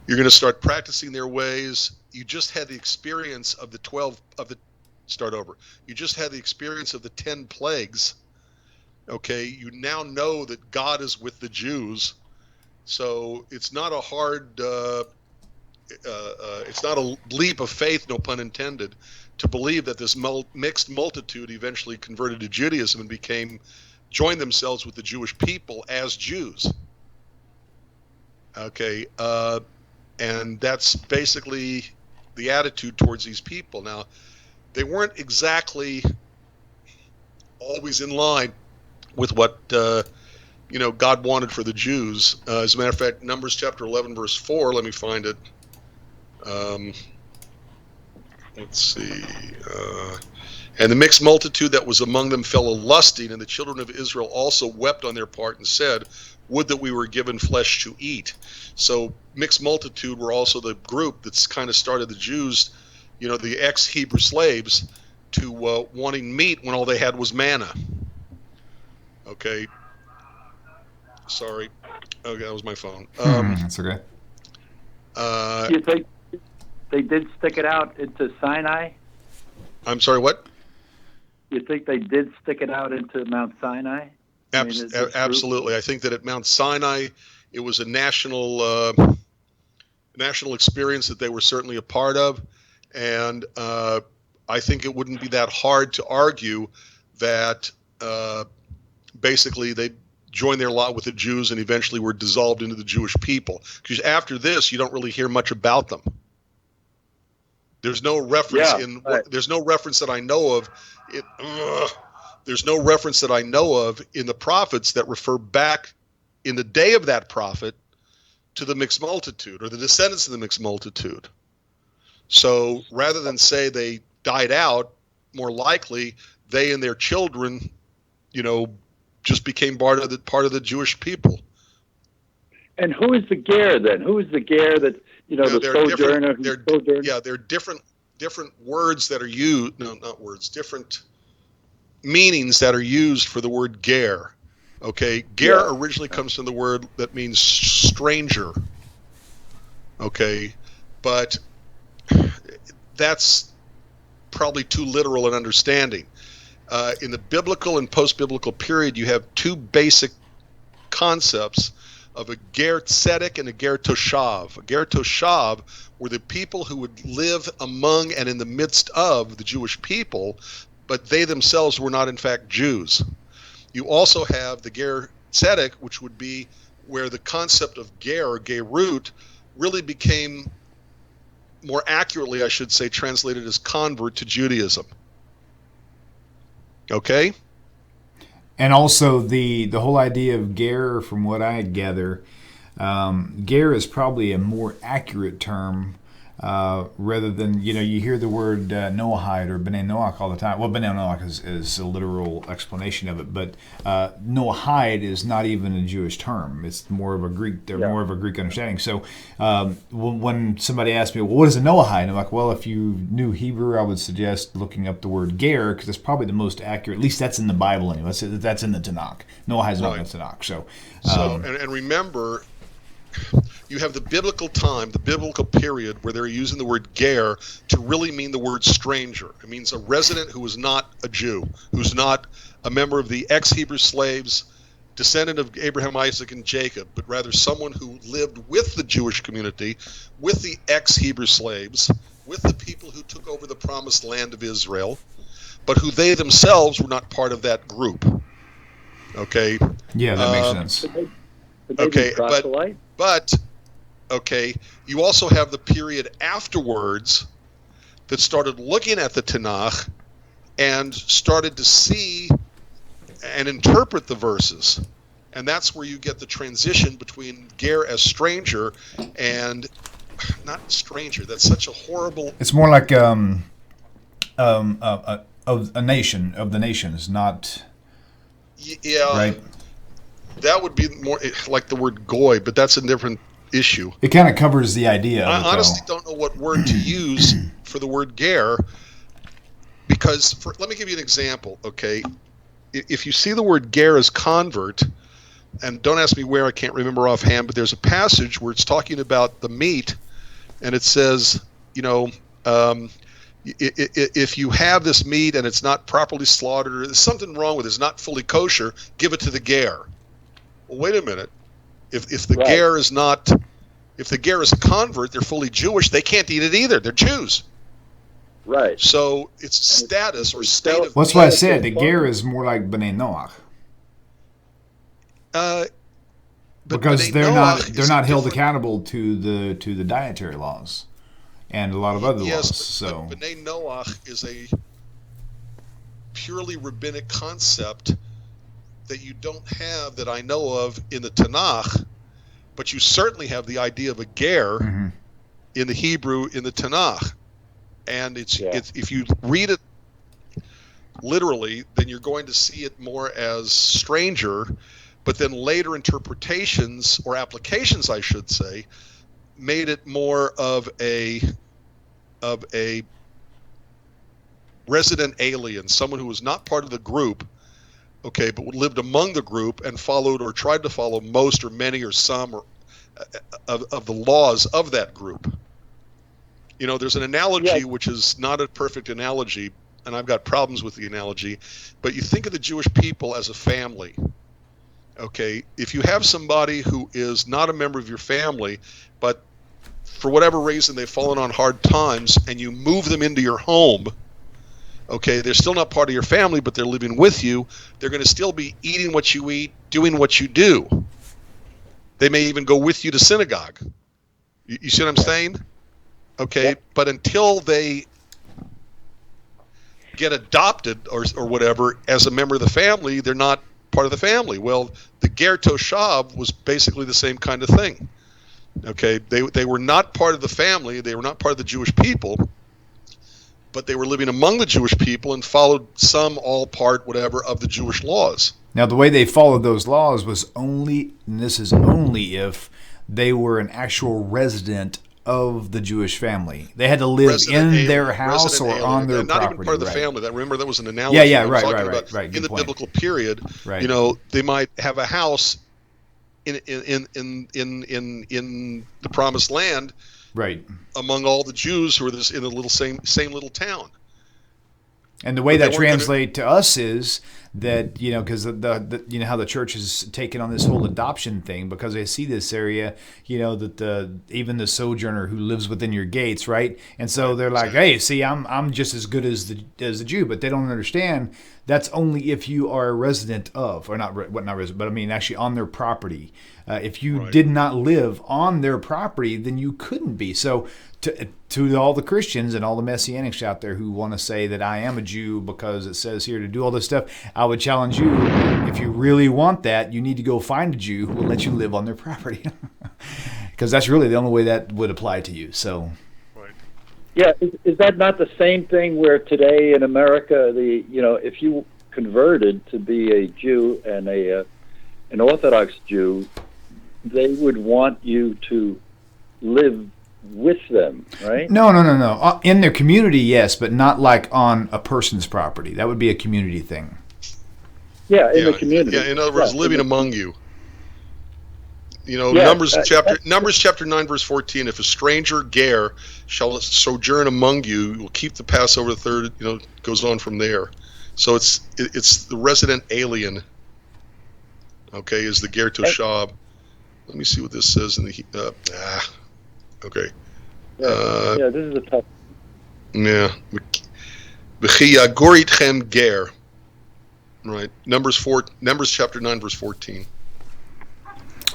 you're going to start practicing their ways. You just had the experience of You just had the experience of the 10 plagues. Okay, you now know that God is with the Jews. So it's not a hard, it's not a leap of faith, no pun intended, to believe that this mixed multitude eventually converted to Judaism and joined themselves with the Jewish people as Jews. Okay, and that's basically the attitude towards these people. Now, they weren't exactly always in line with what God wanted for the Jews. As a matter of fact, Numbers chapter 11, verse 4. Let me find it. Let's see. And the mixed multitude that was among them fell a-lusting, and the children of Israel also wept on their part and said, "Would that we were given flesh to eat." So mixed multitude were also the group that's kind of started the Jews, the ex-Hebrew slaves, to wanting meat when all they had was manna. Okay. Sorry. Okay, that was my phone. That's okay. You think they did stick it out into Sinai? I'm sorry, what? You think they did stick it out into Mount Sinai? Absolutely. I think that at Mount Sinai, it was a national experience that they were certainly a part of. And I think it wouldn't be that hard to argue that basically they joined their lot with the Jews and eventually were dissolved into the Jewish people. Because after this, you don't really hear much about them. There's no reference there's no reference that I know of. There's no reference that I know of in the prophets that refer back in the day of that prophet to the mixed multitude or the descendants of the mixed multitude. So rather than say they died out, more likely they and their children, just became part of the Jewish people. And who is the Ger then? Who is the Ger that the sojourner? There are different words that are used. No, not words. Different meanings that are used for the word Ger. Okay, Ger originally comes from the word that means stranger. Okay, but that's probably too literal an understanding. In the biblical and post-biblical period, you have two basic concepts of a ger tzedek and a ger toshav. A ger toshav were the people who would live among and in the midst of the Jewish people, but they themselves were not in fact Jews. You also have the ger tzedek, which would be where the concept of ger or gerut really became, more accurately I should say, translated as convert to Judaism. Okay? And also the whole idea of ger, from what I gather, ger is probably a more accurate term rather than, you hear the word Noahide or B'nai Noach all the time. Well, B'nai Noach is a literal explanation of it, but Noahide is not even a Jewish term. It's more of a Greek. They're more of a Greek understanding. So when somebody asks me, well, what is a Noahide? I'm like, well, if you knew Hebrew, I would suggest looking up the word ger because it's probably the most accurate. At least that's in the Bible anyway. That's in the Tanakh. Noahide is not in the Tanakh. So and remember, you have the biblical time, the biblical period where they're using the word ger to really mean the word stranger. It means a resident who is not a Jew, who's not a member of the ex-Hebrew slaves descendant of Abraham, Isaac, and Jacob, but rather someone who lived with the Jewish community, with the ex-Hebrew slaves, with the people who took over the promised land of Israel, but who they themselves were not part of that group. Okay. Yeah, that makes sense. Okay, but okay, you also have the period afterwards that started looking at the Tanakh and started to see and interpret the verses. And that's where you get the transition between ger as stranger and not stranger. That's such a horrible. It's more like of a nation, of the nations, not. Yeah. Right. That would be more like the word goy, but that's a different issue. It kind of covers the idea. I honestly don't know what word to use for the word ger, because let me give you an example. Okay, if you see the word ger as convert, and don't ask me where, I can't remember offhand, but there's a passage where it's talking about the meat, and it says, if you have this meat and it's not properly slaughtered, or there's something wrong with it, it's not fully kosher, give it to the ger. Well, wait a minute. If the ger is not, if the ger is a convert, they're fully Jewish, they can't eat it either. They're Jews. Right. So it's status or state of. That's why I said the ger is more like B'nai Noach. Because they're not held accountable to the dietary laws and a lot of other laws. So but B'nai Noach is a purely rabbinic concept that you don't have, that I know of, in the Tanakh, but you certainly have the idea of a ger in the Hebrew in the Tanakh. And it's if you read it literally, then you're going to see it more as stranger, but then later interpretations or applications, I should say, made it more of a resident alien, someone who was not part of the group, okay, but lived among the group and followed or tried to follow most or many or some or of the laws of that group. There's an analogy which is not a perfect analogy, and I've got problems with the analogy, but you think of the Jewish people as a family. Okay, if you have somebody who is not a member of your family, but for whatever reason they've fallen on hard times, and you move them into your home, okay, they're still not part of your family, but they're living with you. They're going to still be eating what you eat, doing what you do. They may even go with you to synagogue. You see what I'm saying? Okay, but until they get adopted or whatever as a member of the family, they're not part of the family. Well, the ger toshav was basically the same kind of thing. Okay, they were not part of the family. They were not part of the Jewish people, but they were living among the Jewish people and followed some, all, part, whatever, of the Jewish laws. Now, the way they followed those laws was only, and this is only if they were an actual resident of the Jewish family. They had to live in their house or on their property. Not even part of the family. Remember, that was an analogy. Yeah, right. In the biblical period, they might have a house in the promised land, right, among all the Jews who are in the same little town. And the way that translates to us is that, because the how the church has taken on this whole adoption thing, because they see this area, that even the sojourner who lives within your gates, right? And so they're like, hey, see, I'm just as good as the Jew, but they don't understand that's only if you are a resident of, or not resident, but I mean actually on their property. If you did not live on their property, then you couldn't be. So to all the Christians and all the Messianics out there who want to say that I am a Jew because it says here to do all this stuff, I would challenge you, if you really want that, you need to go find a Jew who will let you live on their property. Because that's really the only way that would apply to you. So, yeah, is that not the same thing where today in America, if you converted to be a Jew and an Orthodox Jew, they would want you to live with them, right? No. In their community, yes, but not like on a person's property. That would be a community thing. Yeah, in the community. Yeah, in other words, living among you. Numbers chapter 9, verse 14. If a stranger ger shall sojourn among you, you will keep the Passover the third. Goes on from there. So it's the resident alien. okay, is the Ger Toshab. Let me see what this says in the. Okay. Yeah, this is a tough. Yeah. V'chi yagor itchem ger. Right. Numbers chapter 9, verse 14.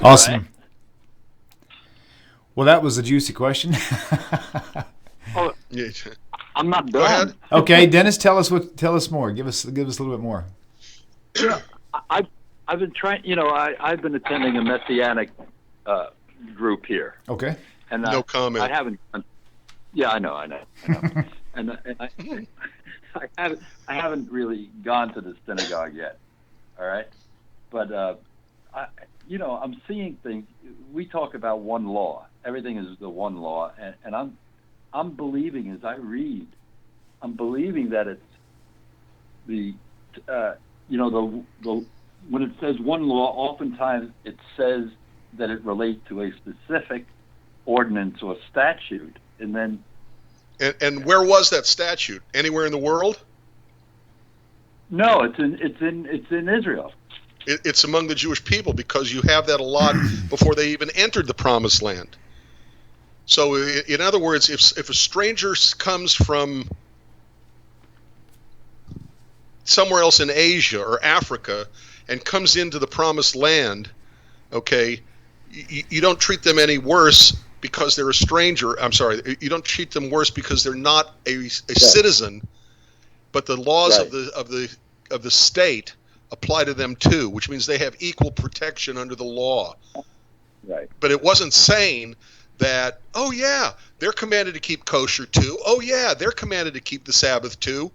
Awesome. Right. Well, that was a juicy question. Oh, Yeah. I'm not Go ahead. done. Okay, Dennis, tell us more. Give us a little bit more. Yeah, I've been trying. I've been attending a Messianic group here, Okay. and No comment. I haven't. Yeah, I know. and I haven't really gone to the synagogue yet. All right, but I'm seeing things. We talk about one law. Everything is the one law, and I'm believing as I read. I'm believing that it's the when it says one law, oftentimes it says that it relates to a specific ordinance or statute, and then. And where was that statute? Anywhere in the world? No, it's in Israel. It's among the Jewish people, because you have that a lot before they even entered the Promised Land. So, in other words, if a stranger comes from somewhere else in Asia or Africa and comes into the Promised Land, okay, you don't treat them any worse because they're a stranger. I'm sorry, you don't treat them worse because they're not a citizen, but the laws of the state apply to them too, which means they have equal protection under the law. Right. But it wasn't saying that, oh yeah, they're commanded to keep kosher too. Oh yeah, they're commanded to keep the Sabbath too.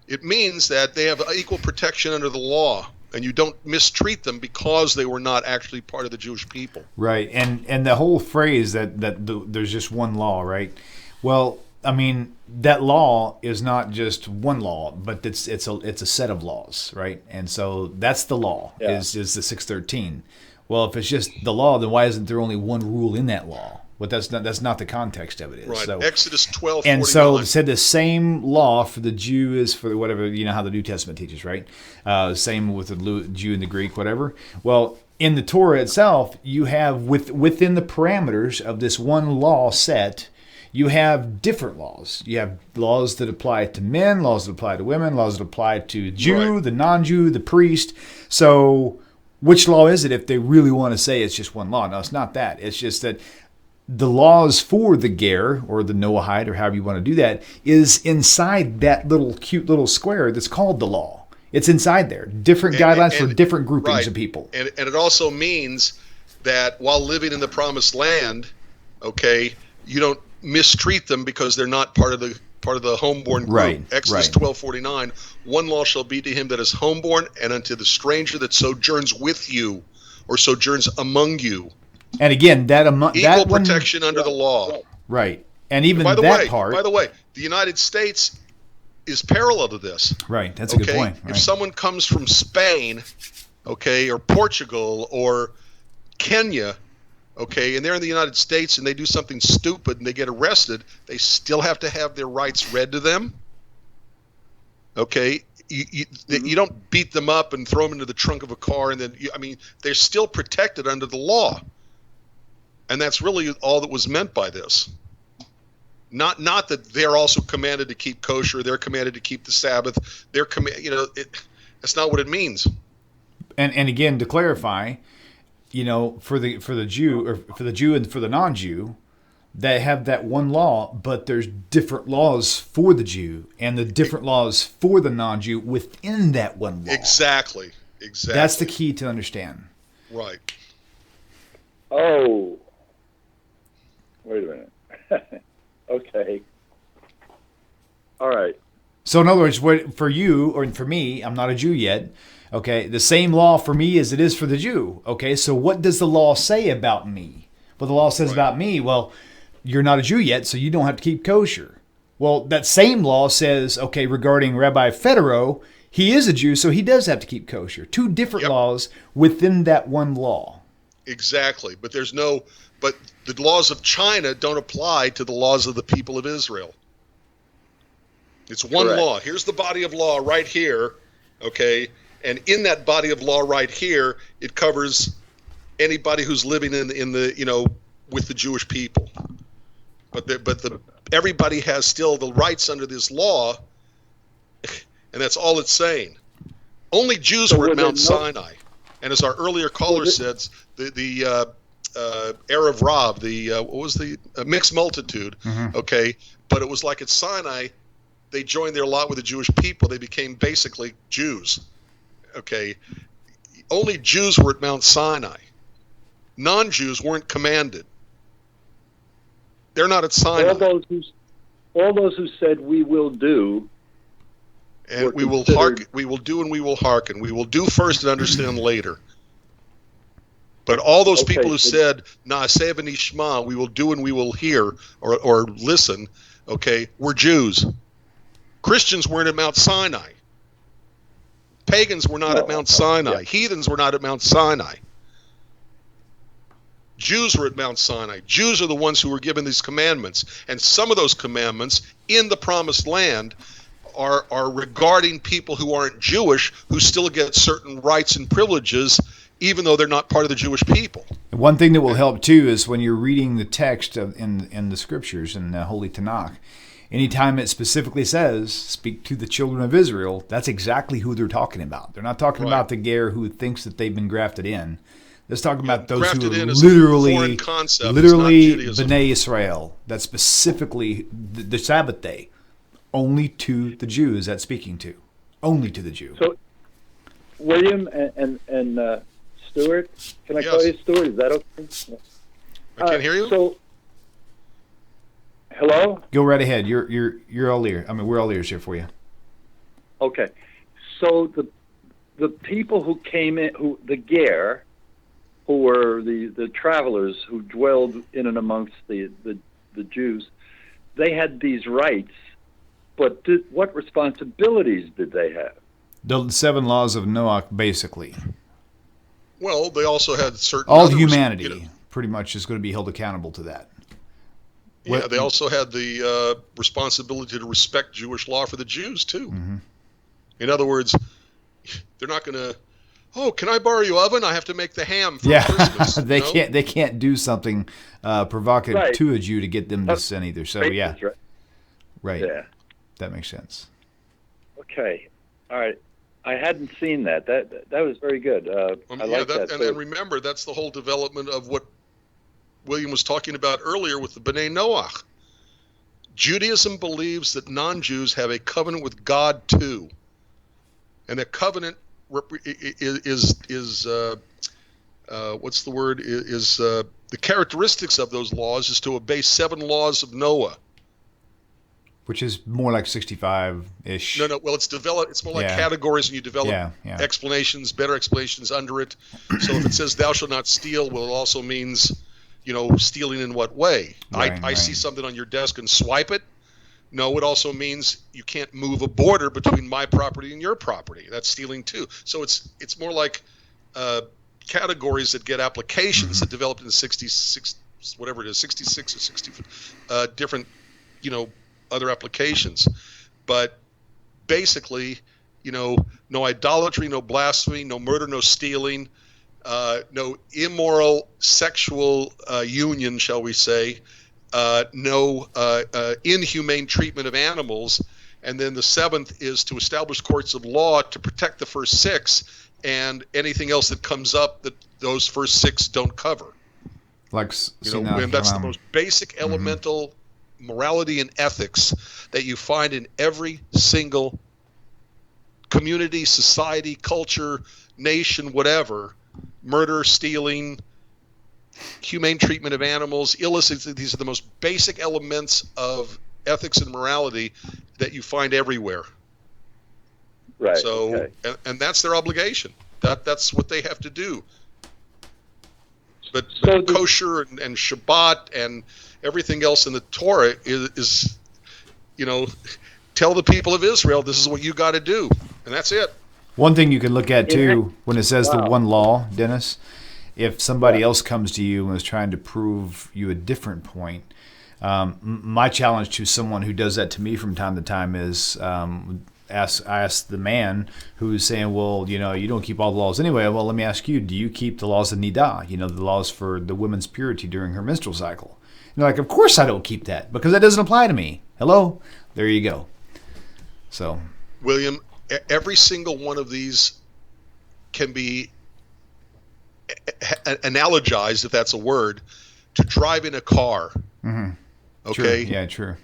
It means that they have equal protection under the law, and you don't mistreat them because they were not actually part of the Jewish people. Right, and the whole phrase that there's just one law, right? Well, I mean, that law is not just one law, but it's a set of laws, right? And so that's the law, is the 613. Well, if it's just the law, then why isn't there only one rule in that law? But that's not the context of it is. Right. So, Exodus 12:49. and so it said the same law for the Jew is for whatever, how the New Testament teaches, right? Same with the Jew and the Greek, whatever. Well, in the Torah itself, you have within the parameters of this one law set, you have different laws. You have laws that apply to men, laws that apply to women, laws that apply to Jew, the non-Jew, the priest. So which law is it if they really want to say it's just one law? No, it's not that. It's just that the laws for the ger, or the Noahide, or however you want to do that, is inside that little cute little square that's called the law. It's inside there. Different guidelines for different groupings of people. And it also means that while living in the Promised Land, okay, you don't mistreat them because they're not part of the homeborn group. Right. Exodus 12:49. One law shall be to him that is homeborn, and unto the stranger that sojourns with you, or sojourns among you. And again, equal protection under the law. Right. And even By the way, the United States is parallel to this. Right. That's a good point. Right. If someone comes from Spain, okay, or Portugal or Kenya, okay, and they're in the United States and they do something stupid and they get arrested, they still have to have their rights read to them. Okay. You don't beat them up and throw them into the trunk of a car, and then they're still protected under the law. And that's really all that was meant by this. Not that they're also commanded to keep kosher, they're commanded to keep the Sabbath. They're that's not what it means. And again, to clarify, for the Jew, or for the Jew and for the non-Jew, they have that one law, but there's different laws for the Jew and the different laws for the non-Jew within that one law. Exactly. That's the key to understand. Right. Oh. Wait a minute. Okay. All right. So in other words, for you or for me, I'm not a Jew yet. Okay, the same law for me as it is for the Jew. Okay, so what does the law say about me? Well, the law says about me, well, you're not a Jew yet, so you don't have to keep kosher. Well, that same law says, okay, regarding Rabbi Federow, he is a Jew, so he does have to keep kosher. Two different laws within that one law. Exactly, but the laws of China don't apply to the laws of the people of Israel. It's one law. Here's the body of law right here, okay? And in that body of law right here, it covers anybody who's living in the with the Jewish people. But everybody has still the rights under this law, and that's all it's saying. Only Jews were at Mount Sinai, and as our earlier caller said, the Erev Rav, what was the mixed multitude? Mm-hmm. Okay, but it was like at Sinai, they joined their lot with the Jewish people. They became basically Jews. Okay, only Jews were at Mount Sinai. Non-Jews weren't commanded. They're not at Sinai. All those who said we will do, and we will hearken. We will do and we will hearken. We will do first and understand later. But all those people who said Na'aseh v'nishma, we will do and we will hear or listen, okay, were Jews. Christians weren't at Mount Sinai. Pagans were not at Mount Sinai. Yeah. Heathens were not at Mount Sinai. Jews were at Mount Sinai. Jews are the ones who were given these commandments. And some of those commandments in the Promised Land are regarding people who aren't Jewish, who still get certain rights and privileges, even though they're not part of the Jewish people. One thing that will help, too, is when you're reading the text in the Scriptures, in the Holy Tanakh, anytime it specifically says, speak to the children of Israel, that's exactly who they're talking about. They're not talking about the ger who thinks that they've been grafted in. Let's talk about those who are literally B'nai Israel. That's specifically the Sabbath day. Only to the Jews that's speaking to. Only to the Jew. So, William and Stuart, can I call you Stuart? Is that okay? I can't hear you. So, hello? Go right ahead. You're all ears. I mean, we're all ears here for you. Okay. So the people who came in, the ger, who were the travelers who dwelled in and amongst the Jews, they had these rights, but what responsibilities did they have? The 7 laws of Noah, basically. Well, they also had certain... All humanity pretty much is going to be held accountable to that. Yeah, they also had the responsibility to respect Jewish law for the Jews, too. Mm-hmm. In other words, they're not going to... Oh, can I borrow your oven? I have to make the ham for Christmas. They can't do something provocative to a Jew to get them to sin either. So right. Yeah, that makes sense. Okay, all right. I hadn't seen that. That was very good. I like that. And remember, that's the whole development of what William was talking about earlier with the B'nai Noach. Judaism believes that non-Jews have a covenant with God too, and that covenant is what's the word? Is the characteristics of those laws is to obey 7 laws of Noah, which is more like 65-ish. No. Well, it's developed. It's more like categories, and you develop explanations, better explanations under it. So if it says "Thou shalt not steal," well, it also means, stealing in what way? I see something on your desk and swipe it. No, it also means you can't move a border between my property and your property. That's stealing too. So it's more like categories that get applications that developed in the 66, whatever it is, 66 or 60 different, other applications. But basically, no idolatry, no blasphemy, no murder, no stealing, no immoral sexual union, shall we say, no inhumane treatment of animals, and then the 7th is to establish courts of law to protect the first 6, and anything else that comes up that those first 6 don't cover. Like, and that's the most basic elemental morality and ethics that you find in every single community, society, culture, nation, whatever. Murder, stealing, humane treatment of animals, illicit. These are the most basic elements of ethics and morality that you find everywhere. Right. So, and that's their obligation. That's what they have to do. But kosher and Shabbat and everything else in the Torah is tell the people of Israel, this is what you got to do, and that's it. One thing you can look at too, when it says the one law, Dennis, if somebody else comes to you and is trying to prove you a different point, my challenge to someone who does that to me from time to time is, ask the man who's saying, well, you don't keep all the laws anyway. Well, let me ask you, do you keep the laws of Nidah? The laws for the woman's purity during her menstrual cycle? And they're like, of course I don't keep that because that doesn't apply to me. Hello? There you go. So, William, every single one of these can be analogized, if that's a word, to driving a car. Mm-hmm. Okay. True. Yeah, true.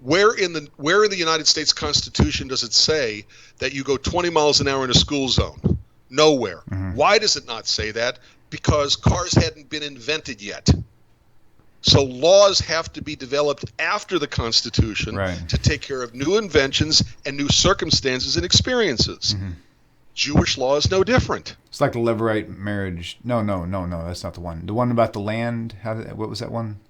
Where in the United States Constitution does it say that you go 20 miles an hour in a school zone? Nowhere. Mm-hmm. Why does it not say that? Because cars hadn't been invented yet. So laws have to be developed after the Constitution to take care of new inventions and new circumstances and experiences. Mm-hmm. Jewish law is no different. It's like the Levirate marriage. No, that's not the one. The one about the land. What was that one?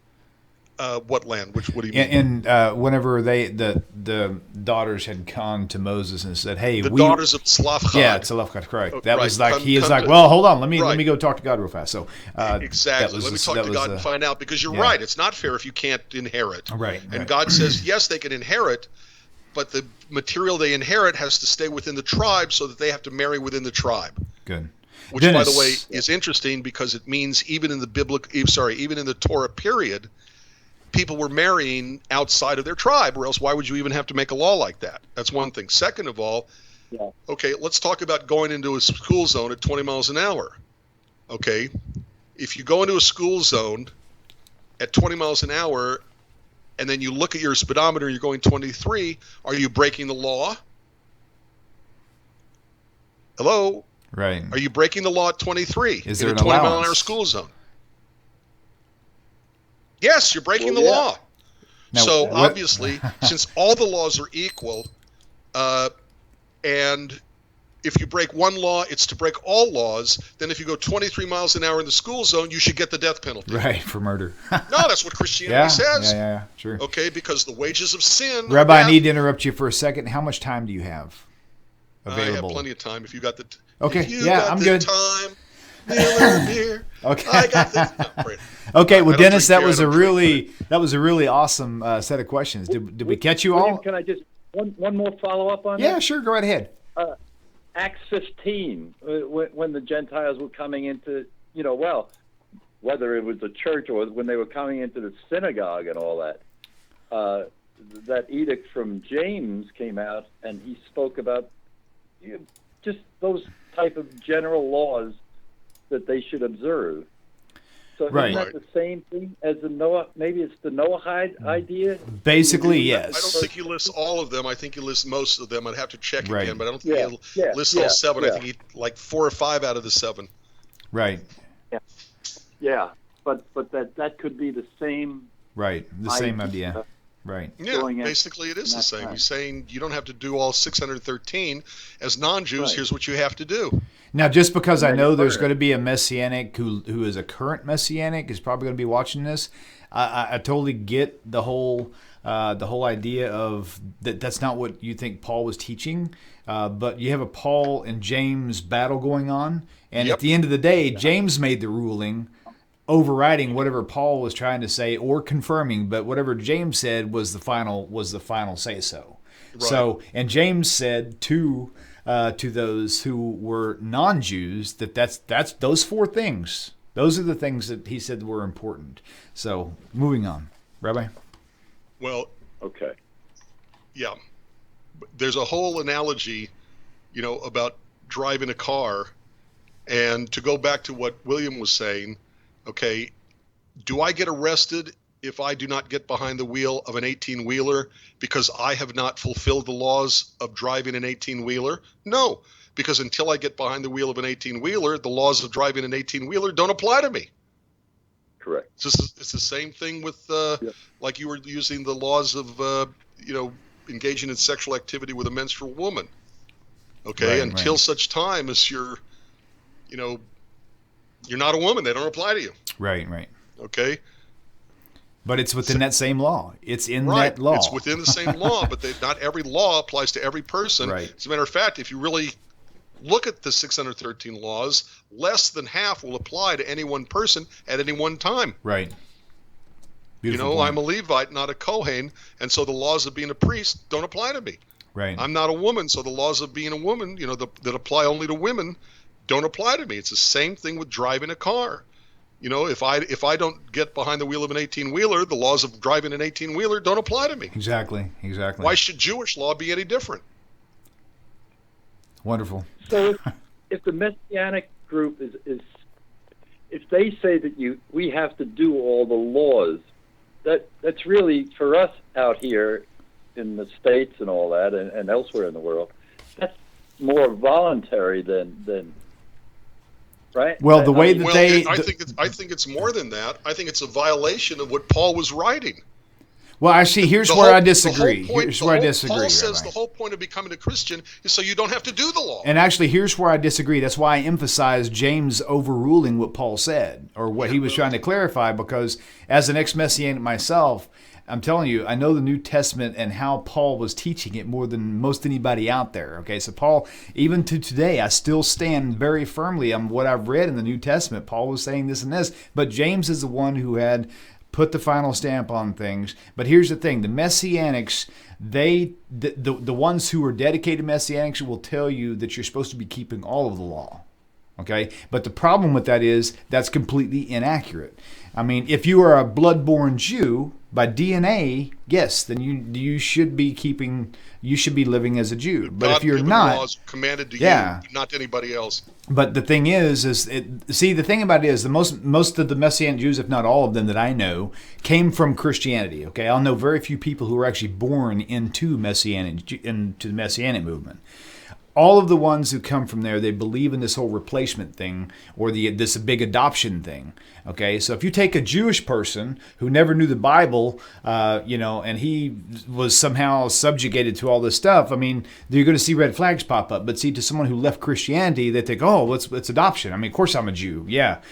What land? What do you mean? And whenever the daughters had gone to Moses and said, "Hey, daughters of Tzlafchad." Yeah, Tzlafchad, correct. That was like like, well, hold on, let me go talk to God real fast. So exactly, let me talk to God and find out, because you're right. It's not fair if you can't inherit. Right. And God says, yes, they can inherit, but the material they inherit has to stay within the tribe, so that they have to marry within the tribe. Good. Which, by the way, is interesting, because it means even in the Torah period, people were marrying outside of their tribe, or else why would you even have to make a law like that? That's one thing. Second of all, okay, let's talk about going into a school zone at 20 miles an hour. Okay, if you go into a school zone at 20 miles an hour, and then you look at your speedometer, you're going 23, are you breaking the law? Hello? Right. Are you breaking the law at 23 Is there in a an 20 mile an allowance? hour school zone? Yes, you're breaking the law. Now, so obviously, since all the laws are equal, and if you break one law, it's to break all laws, then if you go 23 miles an hour in the school zone, you should get the death penalty. Right, for murder. No, that's what Christianity says. Yeah, true. Okay, because the wages of sin. Rabbi, I need to interrupt you for a second. How much time do you have available? I have plenty of time if you got the. Okay, if you got I'm the good. Time, beer. Okay. I got the. Okay, well, Dennis, that was a really awesome set of questions. Did we catch you all? Can I just one more follow up on that? Yeah, sure. Go right ahead. Acts 15, when the Gentiles were coming into, whether it was a church or when they were coming into the synagogue and all that, that edict from James came out, and he spoke about just those type of general laws that they should observe. So isn't that the same thing as the Noah? Maybe it's the Noahide idea? Basically, yes. I don't think he lists all of them. I think he lists most of them. I'd have to check again, but I don't think he lists all seven. I think he like 4 or 5 out of the 7. Right. Yeah, but that could be the same. Right, the same idea. Right. Yeah, basically it is the same. He's saying you don't have to do all 613. As non-Jews, here's what you have to do. Now, just because I know there's going to be a Messianic who is a current Messianic is probably going to be watching this, I totally get the whole idea of that's not what you think Paul was teaching, but you have a Paul and James battle going on, and at the end of the day, James made the ruling, overriding whatever Paul was trying to say or confirming, but whatever James said was the final say so. Right. So, and James said to those who were non-Jews that's those 4 things. Those are the things that he said were important. So, moving on, Rabbi. Well, okay. Yeah, there's a whole analogy, about driving a car, and to go back to what William was saying. Okay, do I get arrested if I do not get behind the wheel of an 18-wheeler because I have not fulfilled the laws of driving an 18-wheeler? No, because until I get behind the wheel of an 18-wheeler, the laws of driving an 18-wheeler don't apply to me. Correct. It's the same thing with, like you were using the laws of, engaging in sexual activity with a menstrual woman. Okay, until such time as you're not a woman, they don't apply to you. Right. Okay. But it's within that same law. It's in that law. It's within the same law, but not every law applies to every person. Right. As a matter of fact, if you really look at the 613 laws, less than half will apply to any one person at any one time. Right. Beautiful point. I'm a Levite, not a Kohen, and so the laws of being a priest don't apply to me. Right. I'm not a woman, so the laws of being a woman, that apply only to women, don't apply to me. It's the same thing with driving a car. If I don't get behind the wheel of an 18-wheeler, the laws of driving an 18-wheeler don't apply to me. Exactly. Why should Jewish law be any different? Wonderful. So if the Messianic group is if they say that we have to do all the laws, that's really, for us out here in the States and all that, and elsewhere in the world, that's more voluntary than right? Well, the way that I think it's more than that. I think it's a violation of what Paul was writing. Well, actually, here's where I disagree. Paul says the whole point of becoming a Christian is so you don't have to do the law. And actually, here's where I disagree. That's why I emphasize James overruling what Paul said, or what he was trying to clarify, because as an ex-Messianic myself, I'm telling you, I know the New Testament and how Paul was teaching it more than most anybody out there. Okay, so Paul, even to today, I still stand very firmly on what I've read in the New Testament. Paul was saying this and this, but James is the one who had put the final stamp on things. But here's the thing: the Messianics, the ones who are dedicated Messianics will tell you that you're supposed to be keeping all of the law. Okay, but the problem with that is that's completely inaccurate. I mean, if you are a blood-born Jew by DNA, yes, then you should be living as a Jew. But if you're not, laws commanded to you, not to anybody else. But the thing the thing about it is most of the Messianic Jews, if not all of them that I know, came from Christianity. Okay, I'll know very few people who were actually born into the Messianic movement. All of the ones who come from there, they believe in this whole replacement thing, or this big adoption thing. Okay, so if you take a Jewish person who never knew the Bible, and he was somehow subjugated to all this stuff, I mean, you're going to see red flags pop up. But see, to someone who left Christianity, they think, oh, it's adoption. I mean, of course I'm a Jew. Yeah,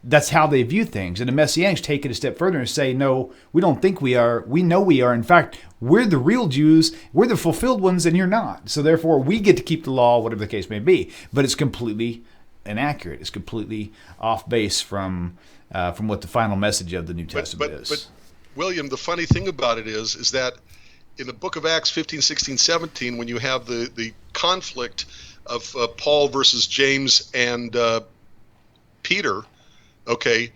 that's how they view things. And the Messianics take it a step further and say, no, we don't think we are. We know we are. In fact, we're the real Jews. We're the fulfilled ones, and you're not. So therefore, we get to keep the law, whatever the case may be. But it's completely inaccurate. It's completely off base from what the final message of the New Testament is. But William, the funny thing about it is that in the book of Acts 15, 16, 17, when you have the conflict of Paul versus James and Peter, okay,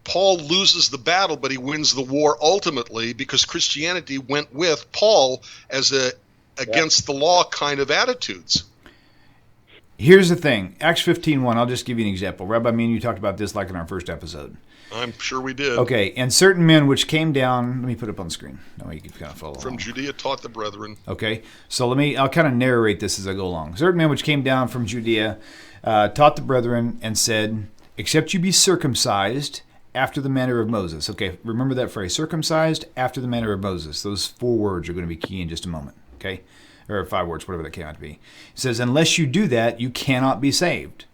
Paul loses the battle, but he wins the war ultimately because Christianity went with Paul as against the law kind of attitudes. Here's the thing. Acts 15:1, I'll just give you an example. Rabbi, me and you talked about this like in our first episode. I'm sure we did. Okay, and certain men which came down, let me put it up on the screen. That way you can kind of follow From along. Judea taught the brethren. Okay, so I'll kind of narrate this as I go along. Certain men which came down from Judea taught the brethren and said, except you be circumcised after the manner of Moses. Okay, remember that phrase, circumcised after the manner of Moses. Those 4 words are going to be key in just a moment, okay? Or 5 words, whatever that came out to be. It says, unless you do that, you cannot be saved.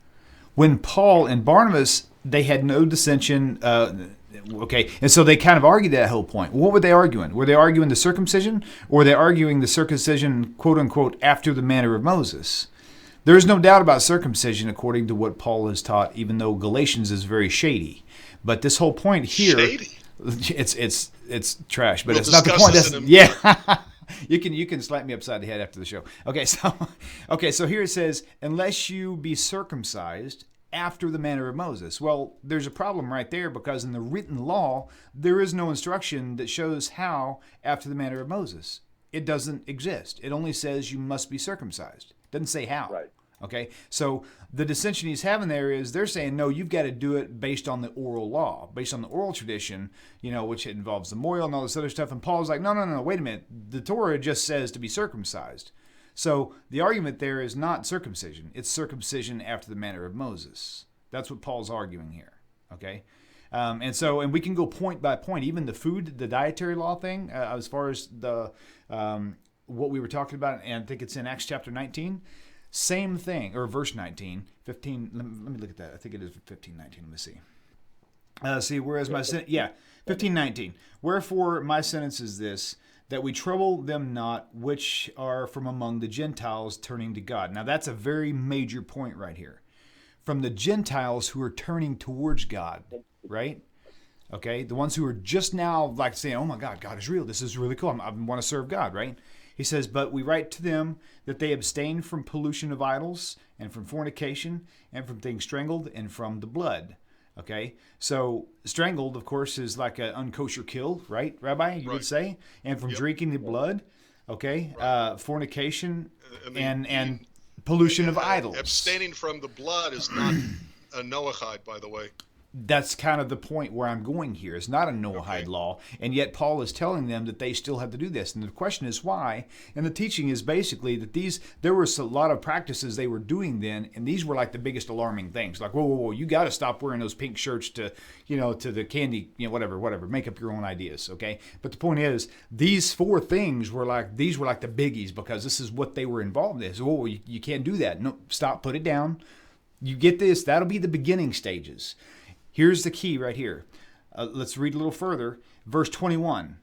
When Paul and Barnabas, they had no dissension, okay, and so they kind of argued that whole point. What were they arguing? Were they arguing the circumcision, or were they arguing the circumcision, quote unquote, after the manner of Moses? There is no doubt about circumcision according to what Paul has taught, even though Galatians is very shady. But this whole point here, shady. It's trash, but we'll it's not the point. Yeah. You can slap me upside the head after the show. Okay, so here it says, unless you be circumcised after the manner of Moses. Well, there's a problem right there, because in the written law, there is no instruction that shows how after the manner of Moses. It doesn't exist. It only says you must be circumcised. It doesn't say how. Right. Okay, so the dissension he's having there is they're saying, no, you've got to do it based on the oral law, based on the oral tradition, which involves the memorial and all this other stuff. And Paul's like, no, wait a minute. The Torah just says to be circumcised. So the argument there is not circumcision. It's circumcision after the manner of Moses. That's what Paul's arguing here, okay? And we can go point by point. Even the food, the dietary law thing, as far as the what we were talking about, and I think it's in Acts chapter 19, same thing, or verse 19, 15. Let me look at that. I think it is 15:19. Let me see. Whereas my sin, 15:19. Wherefore my sentence is this, that we trouble them not which are from among the Gentiles turning to God. Now that's a very major point right here. From the Gentiles who are turning towards God, right? Okay, the ones who are just now like saying, "Oh my God, God is real. This is really cool. I want to serve God." Right? He says, "But we write to them that they abstain from pollution of idols and from fornication and from things strangled and from the blood." Okay, so strangled, of course, is like an unkosher kill, right, Rabbi? You would say, and from drinking the blood. Okay, fornication and pollution of idols. Abstaining from the blood is not a Noahide, by the way. That's kind of the point where I'm going here. It's not a Noahide law, and yet Paul is telling them that they still have to do this. And the question is why? And the teaching is basically that there was a lot of practices they were doing then, and these were like the biggest alarming things. Like, whoa, you got to stop wearing those pink shirts to the candy, whatever. Make up your own ideas, okay? But the point is, these 4 things were like the biggies because this is what they were involved in. So, whoa, you can't do that. No, stop, put it down. You get this? That'll be the beginning stages. Here's the key right here. Let's read a little further. Verse 21.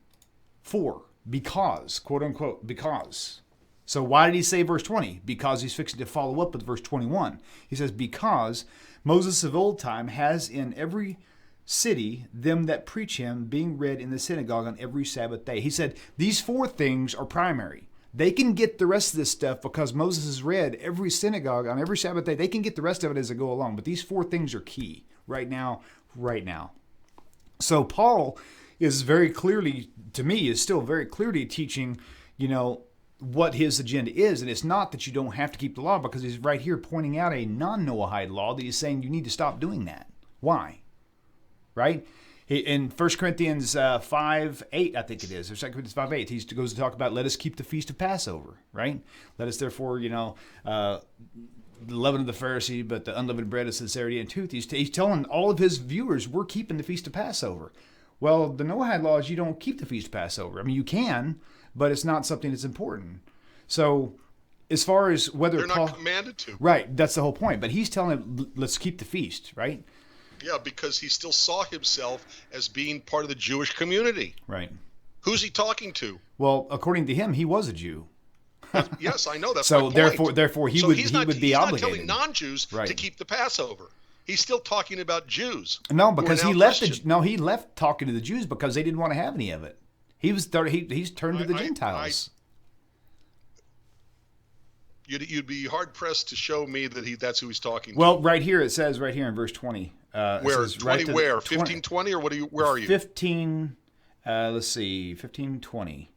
For, because, quote unquote, because. So why did he say verse 20? Because he's fixing to follow up with verse 21. He says, because Moses of old time has in every city them that preach him, being read in the synagogue on every Sabbath day. He said, these 4 things are primary. They can get the rest of this stuff because Moses has read every synagogue on every Sabbath day. They can get the rest of it as they go along. But these 4 things are key right now. So Paul is very clearly, to me, is still very clearly teaching, what his agenda is. And it's not that you don't have to keep the law, because he's right here pointing out a non-Noahide law that he's saying you need to stop doing that. Why? Right? In 1 Corinthians 5:8, I think it is, or 2 Corinthians 5:8, he goes to talk about, let us keep the feast of Passover, right? Let us therefore, the leaven of the Pharisee, but the unleavened bread of sincerity and truth. He's telling all of his viewers, we're keeping the feast of Passover. Well, the Noahide law is you don't keep the feast of Passover. I mean, you can, but it's not something that's important. So as far as whether they're not commanded to. Right, that's the whole point. But he's telling them, let's keep the feast, right? Yeah, because he still saw himself as being part of the Jewish community. Right. Who's he talking to? Well, according to him, he was a Jew. Yes, I know. That's so my point. therefore, he would be obligated. He's not telling non-Jews to keep the Passover. He's still talking about Jews. No, because he left. He left talking to the Jews because they didn't want to have any of it. He's turned to the Gentiles. You'd be hard pressed to show me that that's who he's talking to. Well, right here it says right here in verse 20. Where 20? Where 15:20 or where are you? 15. Let's see, 15:20.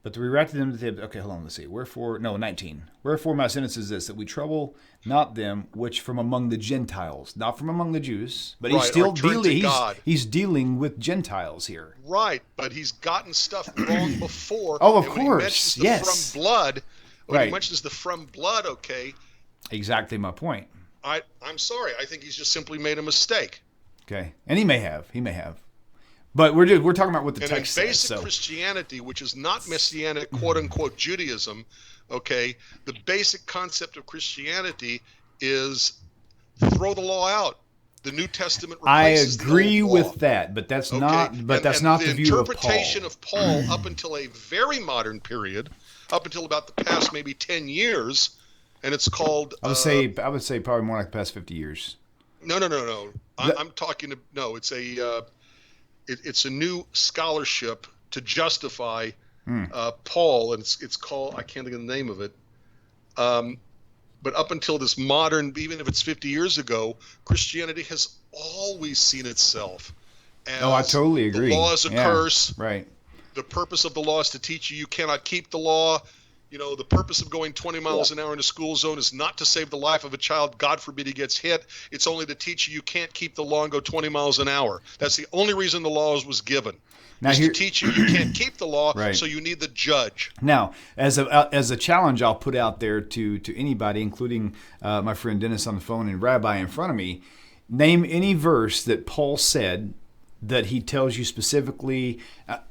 But we write to them that they, okay, hold on, let's see. 19. Wherefore my sentence is this, that we trouble not them which from among the Gentiles, not from among the Jews, but he's still dealing. He's dealing with Gentiles here. Right, but he's gotten stuff wrong before. Oh, of course, yes. From blood. When he mentions the from blood, okay. Exactly my point. I'm sorry. I think he's just simply made a mistake. Okay, and he may have. But we're talking about what the text says. In basic Christianity, which is not messianic, quote-unquote Judaism, okay, the basic concept of Christianity is throw the law out. The New Testament replaces the old law. I agree with that, but that's not the view of Paul. The interpretation of Paul up until a very modern period, up until about the past maybe 10 years, and it's called... I would say probably more like the past 50 years. No. I'm talking... No, it's a... It's a new scholarship to justify Paul, and it's called, I can't think of the name of it. But up until this modern, even if it's 50 years ago, Christianity has always seen itself as I totally agree. The law is a curse. Right. The purpose of the law is to teach you cannot keep the law. The purpose of going 20 miles an hour in a school zone is not to save the life of a child. God forbid he gets hit. It's only to teach you can't keep the law and go 20 miles an hour. That's the only reason the law was given. Now, to teach you can't keep the law, so you need the judge. Now, as a challenge I'll put out there to anybody, including my friend Dennis on the phone and Rabbi in front of me, name any verse that Paul said that he tells you specifically,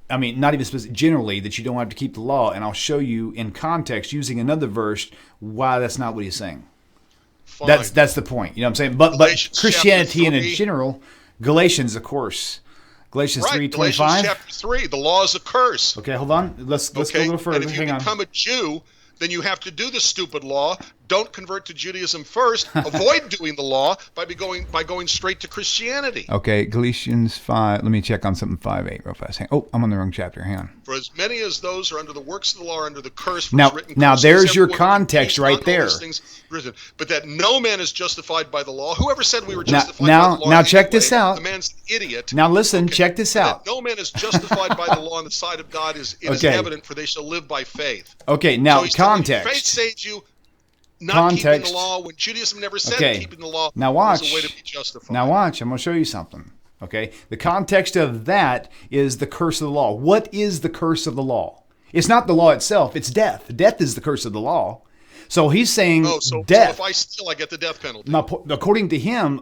not even specific, generally, that you don't have to keep the law, and I'll show you in context using another verse why that's not what he's saying. Fine. That's the point. You know what I'm saying? But Christianity in general, Galatians, of course. Galatians 3:25. Galatians chapter 3, the law is a curse. Okay, hold on. Let's go a little further. And if you become a Jew, then you have to do the stupid law, don't convert to Judaism first. Avoid doing the law by going straight to Christianity. Okay, Galatians 5. Let me check on something 5:8 real fast. I'm on the wrong chapter. Hang on. For as many as those are under the works of the law are under the curse. For Now, it's written, now "Cursed there's is your everyone context who right believes not all there. these things written. But that no man is justified by the law. Whoever said we were Now- justified now- by the law now anyway, check this out. The man's an idiot. Now listen, check this But out. that no man is justified by the law on the side of God is Okay. evident, for they shall live by faith. Okay, now So he's telling you context. faith saves you. Not keeping Context. the law when Judaism never said Okay. keeping the law Now was watch. a way to be justified. Now watch. I'm going to show you something. Okay, the context of that is the curse of the law. What is the curse of the law? It's not the law itself. It's death. Death is the curse of the law. So he's saying so death. if I steal, I get the death penalty. According to him,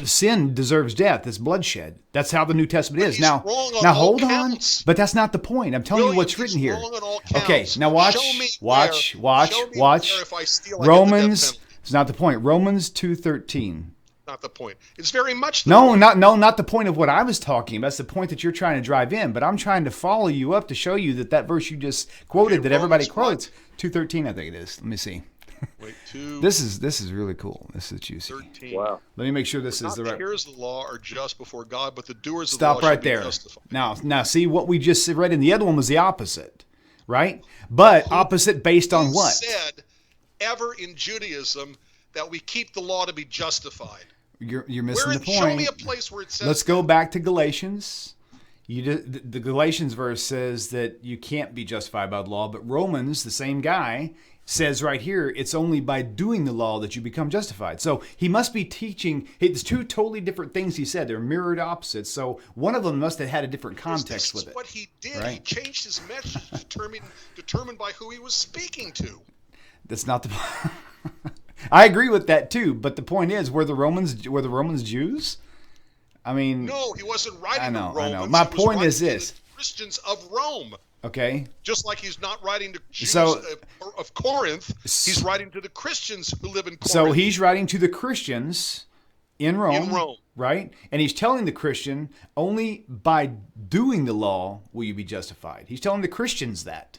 sin deserves death. It's bloodshed. That's how the New Testament But is. he's Now, wrong on now all hold counts. on. But that's not the point. I'm telling you William, what's he's written here. wrong on all Okay, counts. now watch. Show me Watch. where- Watch. show me Watch. where if I steal, I get the death Romans. penalty. It's not the point. Romans 2:13. Not the point. It's very much the No, point. not the point of what I was talking about. That's the point that you're trying to drive in. But I'm trying to follow you up to show you that verse you just quoted, that everybody Romans quotes, 2:13, I think it is. Let me see. Wait, 2. This is really cool. This is juicy. 13. Wow. Let me make sure this is Not the the right. hearers of the law are just before God, but the doers of Stop the law right shall be there. justified. Now, see what we just read in the other one was the opposite, right? But opposite based on Who what? said ever in Judaism that we keep the law to be justified? You're missing the point. Show me a place where it says. Let's go back to Galatians. The Galatians verse says that you can't be justified by the law, but Romans, the same guy, says right here, it's only by doing the law that you become justified. So he must be teaching. It's two totally different things he said. They're mirrored opposites. So one of them must have had a different context with This is it. what he did. Right? He changed his message determined by who he was speaking to. That's not the. I agree with that too, but the point is, were the Romans Jews? I mean, No, he wasn't writing I know. to Romans. My He was point writing is to this. the Christians of Rome. Okay. Just like he's not writing to Jews So- of Corinth, he's writing to the Christians who live in Corinth. So he's writing to the Christians in Rome. In Rome. Right? And he's telling the Christian, only by doing the law will you be justified. He's telling the Christians that.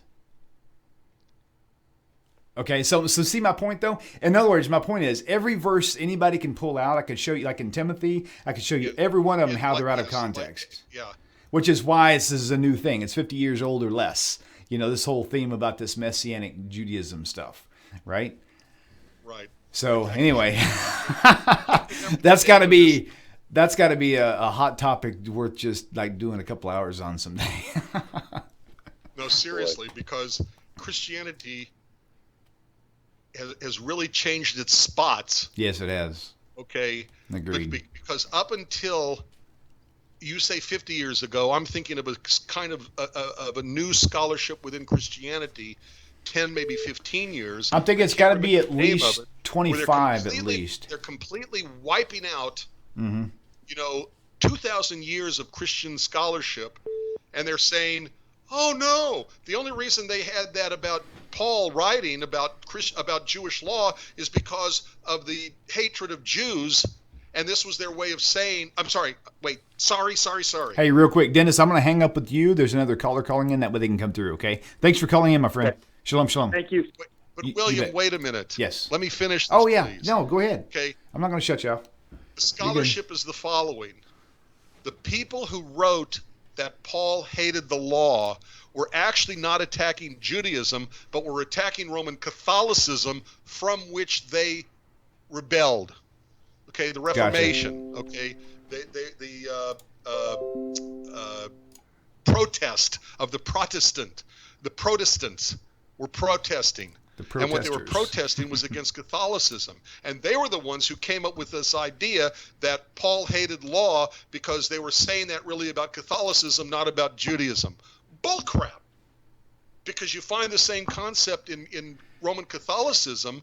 Okay, so see my point though? In other words, my point is every verse anybody can pull out, I could show you, like in Timothy, I could show you every one of them how they're out of context. Yeah. Which is why this is a new thing. It's 50 years old or less. You know, this whole theme about this Messianic Judaism stuff, right? Right. So anyway, that's got to be a hot topic worth just like doing a couple hours on someday. No, seriously, because Christianity has really changed its spots. Yes, it has. Okay. Agreed. Because up until you say 50 years ago, I'm thinking of a kind of a new scholarship within Christianity, 10 maybe 15 years. I'm thinking it's got to be at the name least of it, 25 at least. They're completely wiping out, Mm-hmm. 2,000 years of Christian scholarship, and they're saying, oh no, the only reason they had that about Paul writing about Jewish law is because of the hatred of Jews, and this was their way of saying, I'm sorry, wait, sorry. Hey, real quick, Dennis, I'm going to hang up with you. There's another caller calling in. That way they can come through, okay? Thanks for calling in, my friend. Okay. Shalom, shalom. Thank you. But You William, bet. wait a minute. Yes. Let me finish this, Oh, yeah. please. No, go ahead. Okay. I'm not going to shut you off. The scholarship is the following. The people who wrote that Paul hated the law were actually not attacking Judaism, but were attacking Roman Catholicism, from which they rebelled. Okay, the Reformation. Okay, the protest of the Protestants were protesting. And what they were protesting was against Catholicism. And they were the ones who came up with this idea that Paul hated law because they were saying that really about Catholicism, not about Judaism. Bullcrap. Because you find the same concept in Roman Catholicism.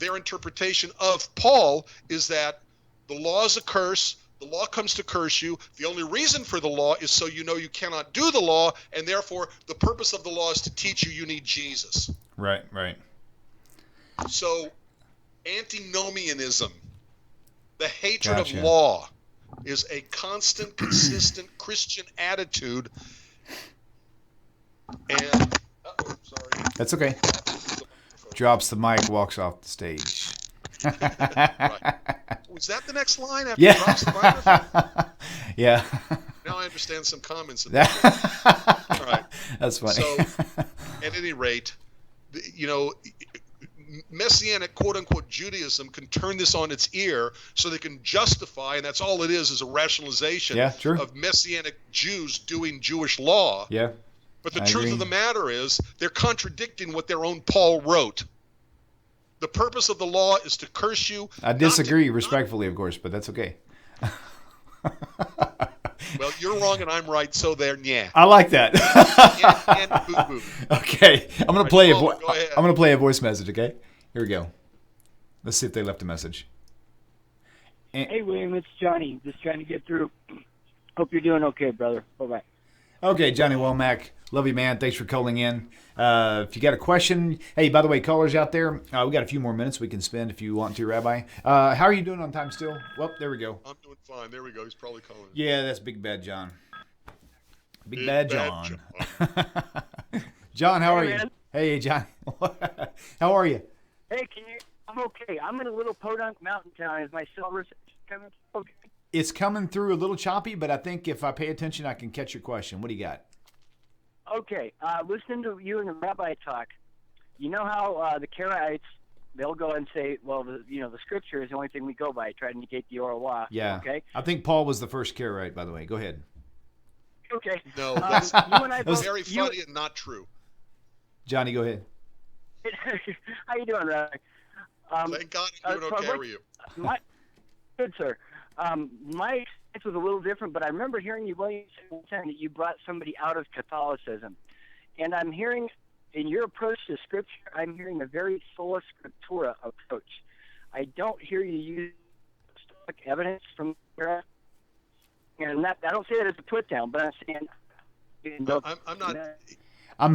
Their interpretation of Paul is that the law is a curse. The law comes to curse you. The only reason for the law is so you know you cannot do the law, and therefore the purpose of the law is to teach you need Jesus. Right. So, antinomianism, the hatred Gotcha. of law, is a constant, consistent Christian attitude. And, sorry. That's okay. Drops the mic, walks off the stage. Right. Was that the next line after Yeah. he drops the microphone? Yeah. Now I understand some comments. All right. That's funny. So, at any rate, Messianic quote-unquote Judaism can turn this on its ear so they can justify, and that's all it is a rationalization of Messianic Jews doing Jewish law. Yeah. But the truth of the matter is they're contradicting what their own Paul wrote. The purpose of the law is to curse you. I disagree respectfully, of course, but that's okay. Well, you're wrong and I'm right, so there, yeah. I like that. And boo-boo. Okay, I'm gonna play go ahead. I'm gonna play a voice message. Okay, here we go. Let's see if they left a message. Hey, William, it's Johnny. Just trying to get through. Hope you're doing okay, brother. Bye-bye. Okay, Johnny Womack. Love you, man. Thanks for calling in. If you got a question, hey, by the way, callers out there, we got a few more minutes we can spend if you want to, Rabbi. How are you doing on time still? Well, there we go. I'm doing fine. There we go. He's probably calling. Yeah, that's Big Bad John. Big Bad John. John, how are you? Man. Hey, John. How are you? Hey, I'm okay. I'm in a little podunk mountain town. Is my cell reception coming? Okay. It's coming through a little choppy, but I think if I pay attention, I can catch your question. What do you got? Okay. Listening to you and the rabbi talk, you know how the Karaites, they'll go and say, well, the scripture is the only thing we go by, try to negate the oral law. Yeah. Okay. I think Paul was the first Karaite, by the way. Go ahead. Okay. No, that's you and I both, very funny and not true. Johnny, go ahead. How you doing, Rabbi? Thank God I'm doing okay. How are you? Good, sir. My experience was a little different, but I remember hearing you, William, say one time that you brought somebody out of Catholicism. And I'm hearing, in your approach to Scripture, I'm hearing a very sola scriptura approach. I don't hear you use historic evidence from there. And I don't say that as a put down, but I'm saying... I'm not... I'm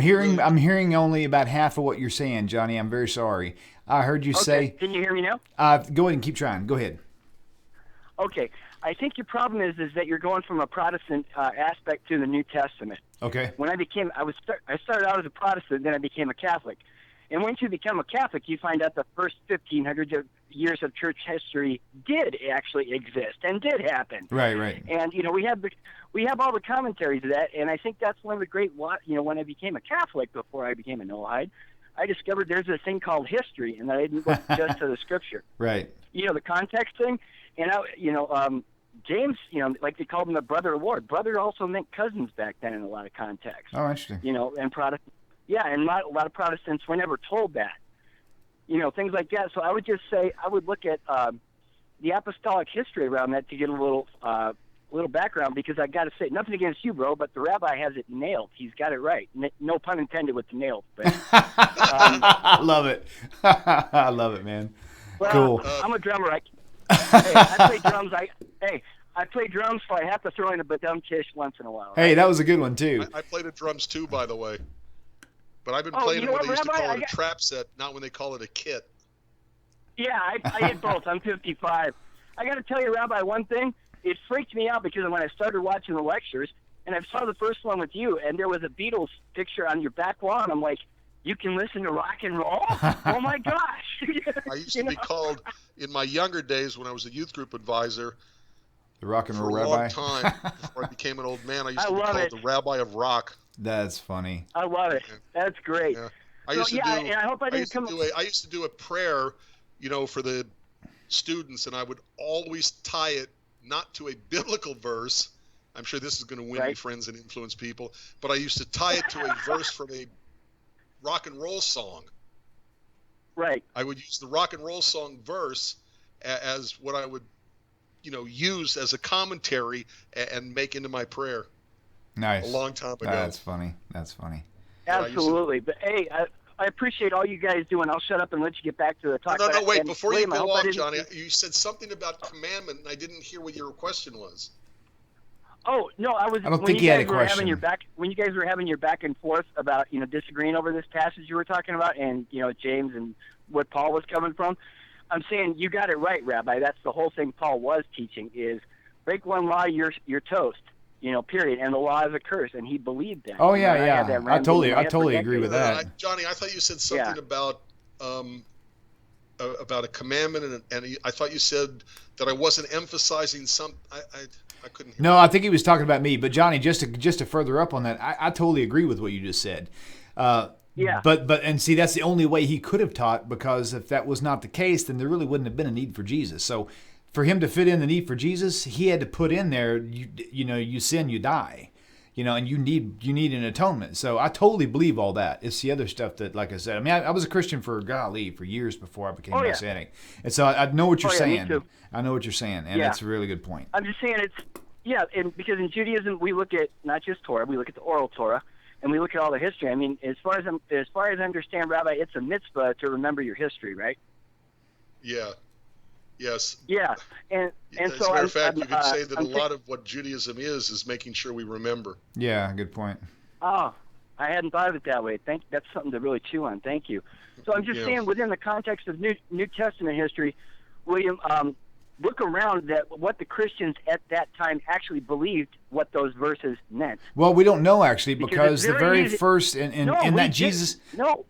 hearing only about half of what you're saying, Johnny. I'm very sorry. I heard you say... Can you hear me now? Go ahead and keep trying. Go ahead. Okay. I think your problem is that you're going from a Protestant aspect to the New Testament. Okay. When I started out as a Protestant, then I became a Catholic. And once you become a Catholic, you find out the first 1,500 years of church history did actually exist and did happen. Right. And we have all the commentaries of that, and I think that's one of the great. When I became a Catholic before I became a Noahide, I discovered there's a thing called history, and that I didn't look just to the Scripture. Right. The context thing, and James, like they called him the brother of the Lord. Brother also meant cousins back then in a lot of contexts. Oh, interesting. And Protestant. Yeah, and a lot of Protestants were never told that. Things like that. So I would just say I would look at the apostolic history around that to get a little background, because I got to say, nothing against you, bro, but the rabbi has it nailed. He's got it right. No pun intended with the nailed. But, I love it. I love it, man. Well, cool. I'm a drummer. I play drums. I play drums, so I have to throw in a badum tish once in a while. Hey, that was a good one too. I play the drums too, by the way. But I've been playing it when they used to call it a trap set, not when they call it a kit. Yeah, I did both. I'm 55. I got to tell you, Rabbi, one thing. It freaked me out because when I started watching the lectures, and I saw the first one with you, and there was a Beatles picture on your back wall, and I'm like, you can listen to rock and roll? Oh, my gosh. I used to be called, in my younger days when I was a youth group advisor, the rock and roll for a rabbi. long time, before I became an old man, I used to be called the rabbi of rock. That's funny. I love it. That's great. Yeah. I used to do a prayer, for the students, and I would always tie it not to a biblical verse. I'm sure this is going to win me friends and influence people, but I used to tie it to a verse from a rock and roll song. Right. I would use the rock and roll song verse as what I would, use as a commentary and make into my prayer. Nice. A long time ago. That's funny. Absolutely. But hey, I appreciate all you guys do, and I'll shut up and let you get back to the talk. No, wait. Before you go on, Johnny, you said something about commandment, and I didn't hear what your question was. Oh, no, I don't think he had a question. When you guys were having your back and forth about, disagreeing over this passage you were talking about, and, James and what Paul was coming from, I'm saying you got it right, Rabbi. That's the whole thing Paul was teaching is break one law, you're toast. Period. And the law is a curse, and he believed that. Oh yeah. I totally agree with that. Johnny, I thought you said something about about a commandment, and I thought you said that I wasn't emphasizing some. I couldn't hear. No, I think he was talking about me. But Johnny, just to further up on that, I totally agree with what you just said. Yeah. But and see, that's the only way he could have taught, because if that was not the case, then there really wouldn't have been a need for Jesus. So for him to fit in the need for Jesus, he had to put in there, you sin, you die. And you need an atonement. So I totally believe all that. It's the other stuff that, like I said, I mean, I was a Christian for years before I became Messianic. And so I know what you're saying. Me too. I know what you're saying, and that's a really good point. I'm just saying and because in Judaism we look at not just Torah, we look at the oral Torah, and we look at all the history. I mean, as far as I understand, Rabbi, it's a mitzvah to remember your history, right? Yeah. Yes. Yeah, and as so a matter of fact, you could say that a lot of what Judaism is making sure we remember. Yeah, good point. Oh, I hadn't thought of it that way. That's something to really chew on. Thank you. So I'm just saying, within the context of New Testament history, William, look around what the Christians at that time actually believed what those verses meant. Well, we don't know actually, because the very easy. first Jesus. No.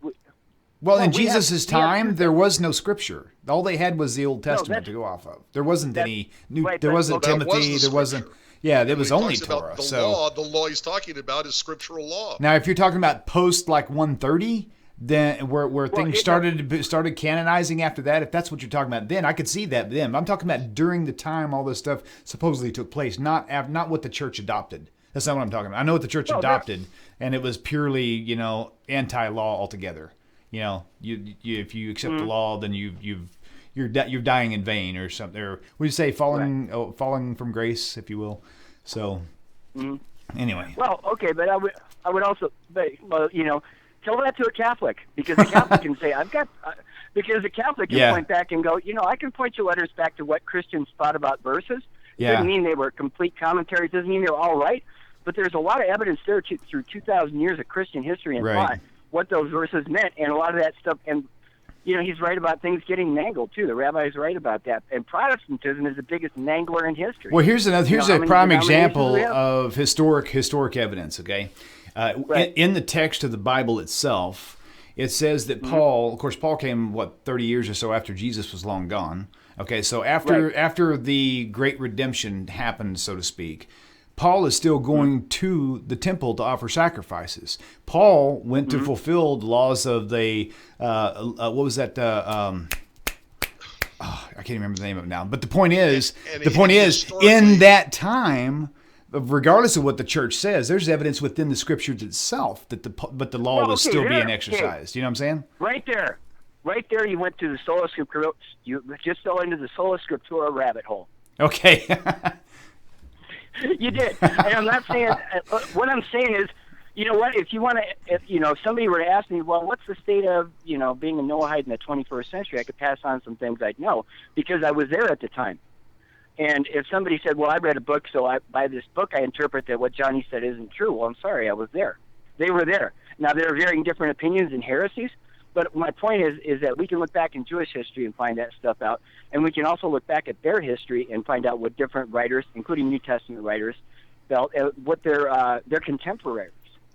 Well, in Jesus' time, there was no scripture. All they had was the Old Testament to go off of. There wasn't any new. Right, there wasn't Timothy. There wasn't. Yeah, there was only Torah. The law he's talking about is scriptural law. Now, if you're talking about post 130, then where things started canonizing after that, if that's what you're talking about, then I could see that. Then I'm talking about during the time all this stuff supposedly took place, not what the church adopted. That's not what I'm talking about. I know what the church adopted, and it was purely anti-law altogether. If you accept the law, then you're dying in vain or something. Or what do you say, falling from grace, if you will. So anyway. Well, okay, but I would also, tell that to a Catholic, because the Catholic can say because the Catholic can point back and go, I can point you letters back to what Christians thought about verses. It doesn't mean they were complete commentaries. Doesn't mean they're all right. But there's a lot of evidence there through 2,000 years of Christian history and thought what those verses meant, and a lot of that stuff. And he's right about things getting mangled too. The rabbi's right about that. And Protestantism is the biggest mangler in history. Well, here's a prime example of historic evidence. Okay, in the text of the Bible itself, it says that Paul, of course, Paul came 30 years or so after Jesus was long gone. Okay, so after the great redemption happened, so to speak, Paul is still going to the temple to offer sacrifices. Paul went to fulfill the laws of the, what was that? I can't remember the name of it now. But the point is, in that time, regardless of what the church says, there's evidence within the scriptures itself that the law was still being exercised. You know what I'm saying? Right there, you went to the sola scriptura. You just fell into the sola scriptura rabbit hole. Okay. You did, and I'm not saying. What I'm saying is, if you want to, if somebody were to ask me, well, what's the state of, being a Noahide in the 21st century, I could pass on some things I'd know because I was there at the time. And if somebody said, well, I read a book, so by this book I interpret that what Johnny said isn't true. Well, I'm sorry, I was there. They were there. Now there are varying different opinions and heresies. But my point is that we can look back in Jewish history and find that stuff out, and we can also look back at their history and find out what different writers, including New Testament writers, felt, what their contemporaries,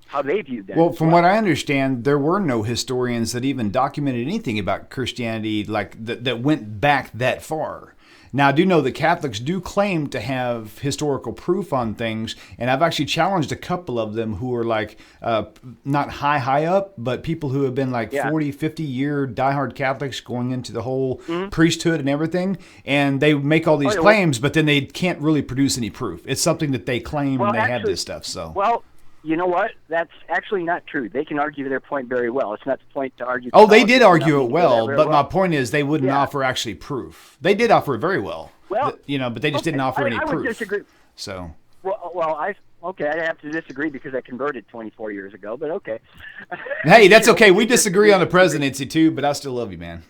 how they viewed that. Well, from what I understand, there were no historians that even documented anything about Christianity that went back that far. Now, I do know that Catholics do claim to have historical proof on things, and I've actually challenged a couple of them who are not high up, but people who have been 40, 50-year diehard Catholics going into the whole priesthood and everything, and they make all these claims, but then they can't really produce any proof. It's something that they claim and they have this stuff. So. Well, you know what? That's actually not true. They can argue their point very well. It's not the point to argue. Oh, they did argue it well, but my point is they wouldn't offer actually proof. They did offer it very well. Well, but they just didn't offer any proof. I would disagree. So. Well, I'd have to disagree because I converted 24 years ago, but okay. Hey, that's okay. We disagree on the presidency too, but I still love you, man.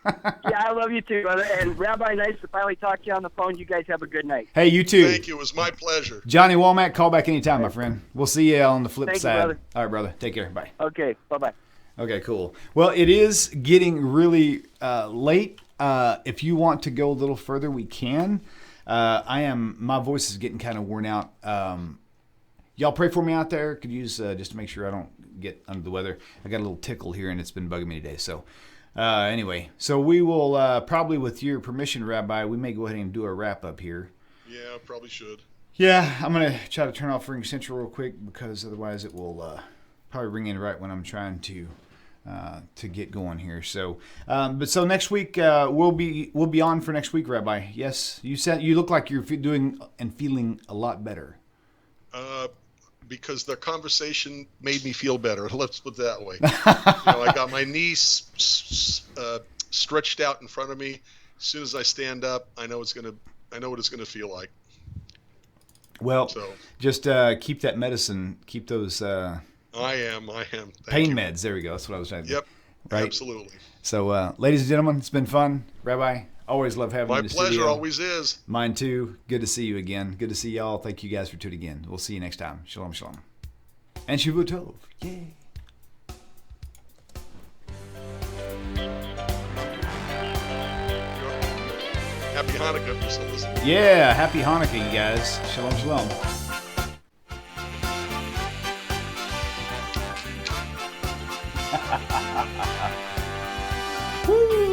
Yeah, I love you too, brother. And Rabbi, nice to finally talk to you on the phone. You guys have a good night. Hey, you too. Thank you. It was my pleasure. Johnny Womack, call back anytime, my friend. We'll see you on the flip side. You, brother. All right, brother. Take care. Bye. Okay. Bye-bye. Okay, cool. Well, it is getting really late. If you want to go a little further, we can. My voice is getting kind of worn out. Y'all pray for me out there. Could use just to make sure I don't get under the weather. I got a little tickle here, and it's been bugging me today. So Anyway, so we will probably, with your permission, Rabbi, we may go ahead and do a wrap up here. Yeah, probably should. Yeah, I'm going to try to turn off Ring Central real quick because otherwise it will probably ring in right when I'm trying to get going here. So, so next week we'll be on for next week, Rabbi. Yes, you look like you're doing and feeling a lot better. Because the conversation made me feel better. Let's put it that way. I got my knees stretched out in front of me. As soon as I stand up, I know what it's gonna feel like. Well, just keep that medicine. Keep those. I am. Pain meds. There we go. That's what I was trying to do. Yep. Right? Absolutely. So, ladies and gentlemen, it's been fun. Rabbi, always love having you in the studio. My pleasure. Always is. Mine too. Good to see you again. Good to see y'all. Thank you guys for tuning in. We'll see you next time. Shalom, shalom. And Shavuot Tov. Yay. Happy Hanukkah if you're still listening. Yeah, happy Hanukkah, you guys. Shalom, shalom. Woo!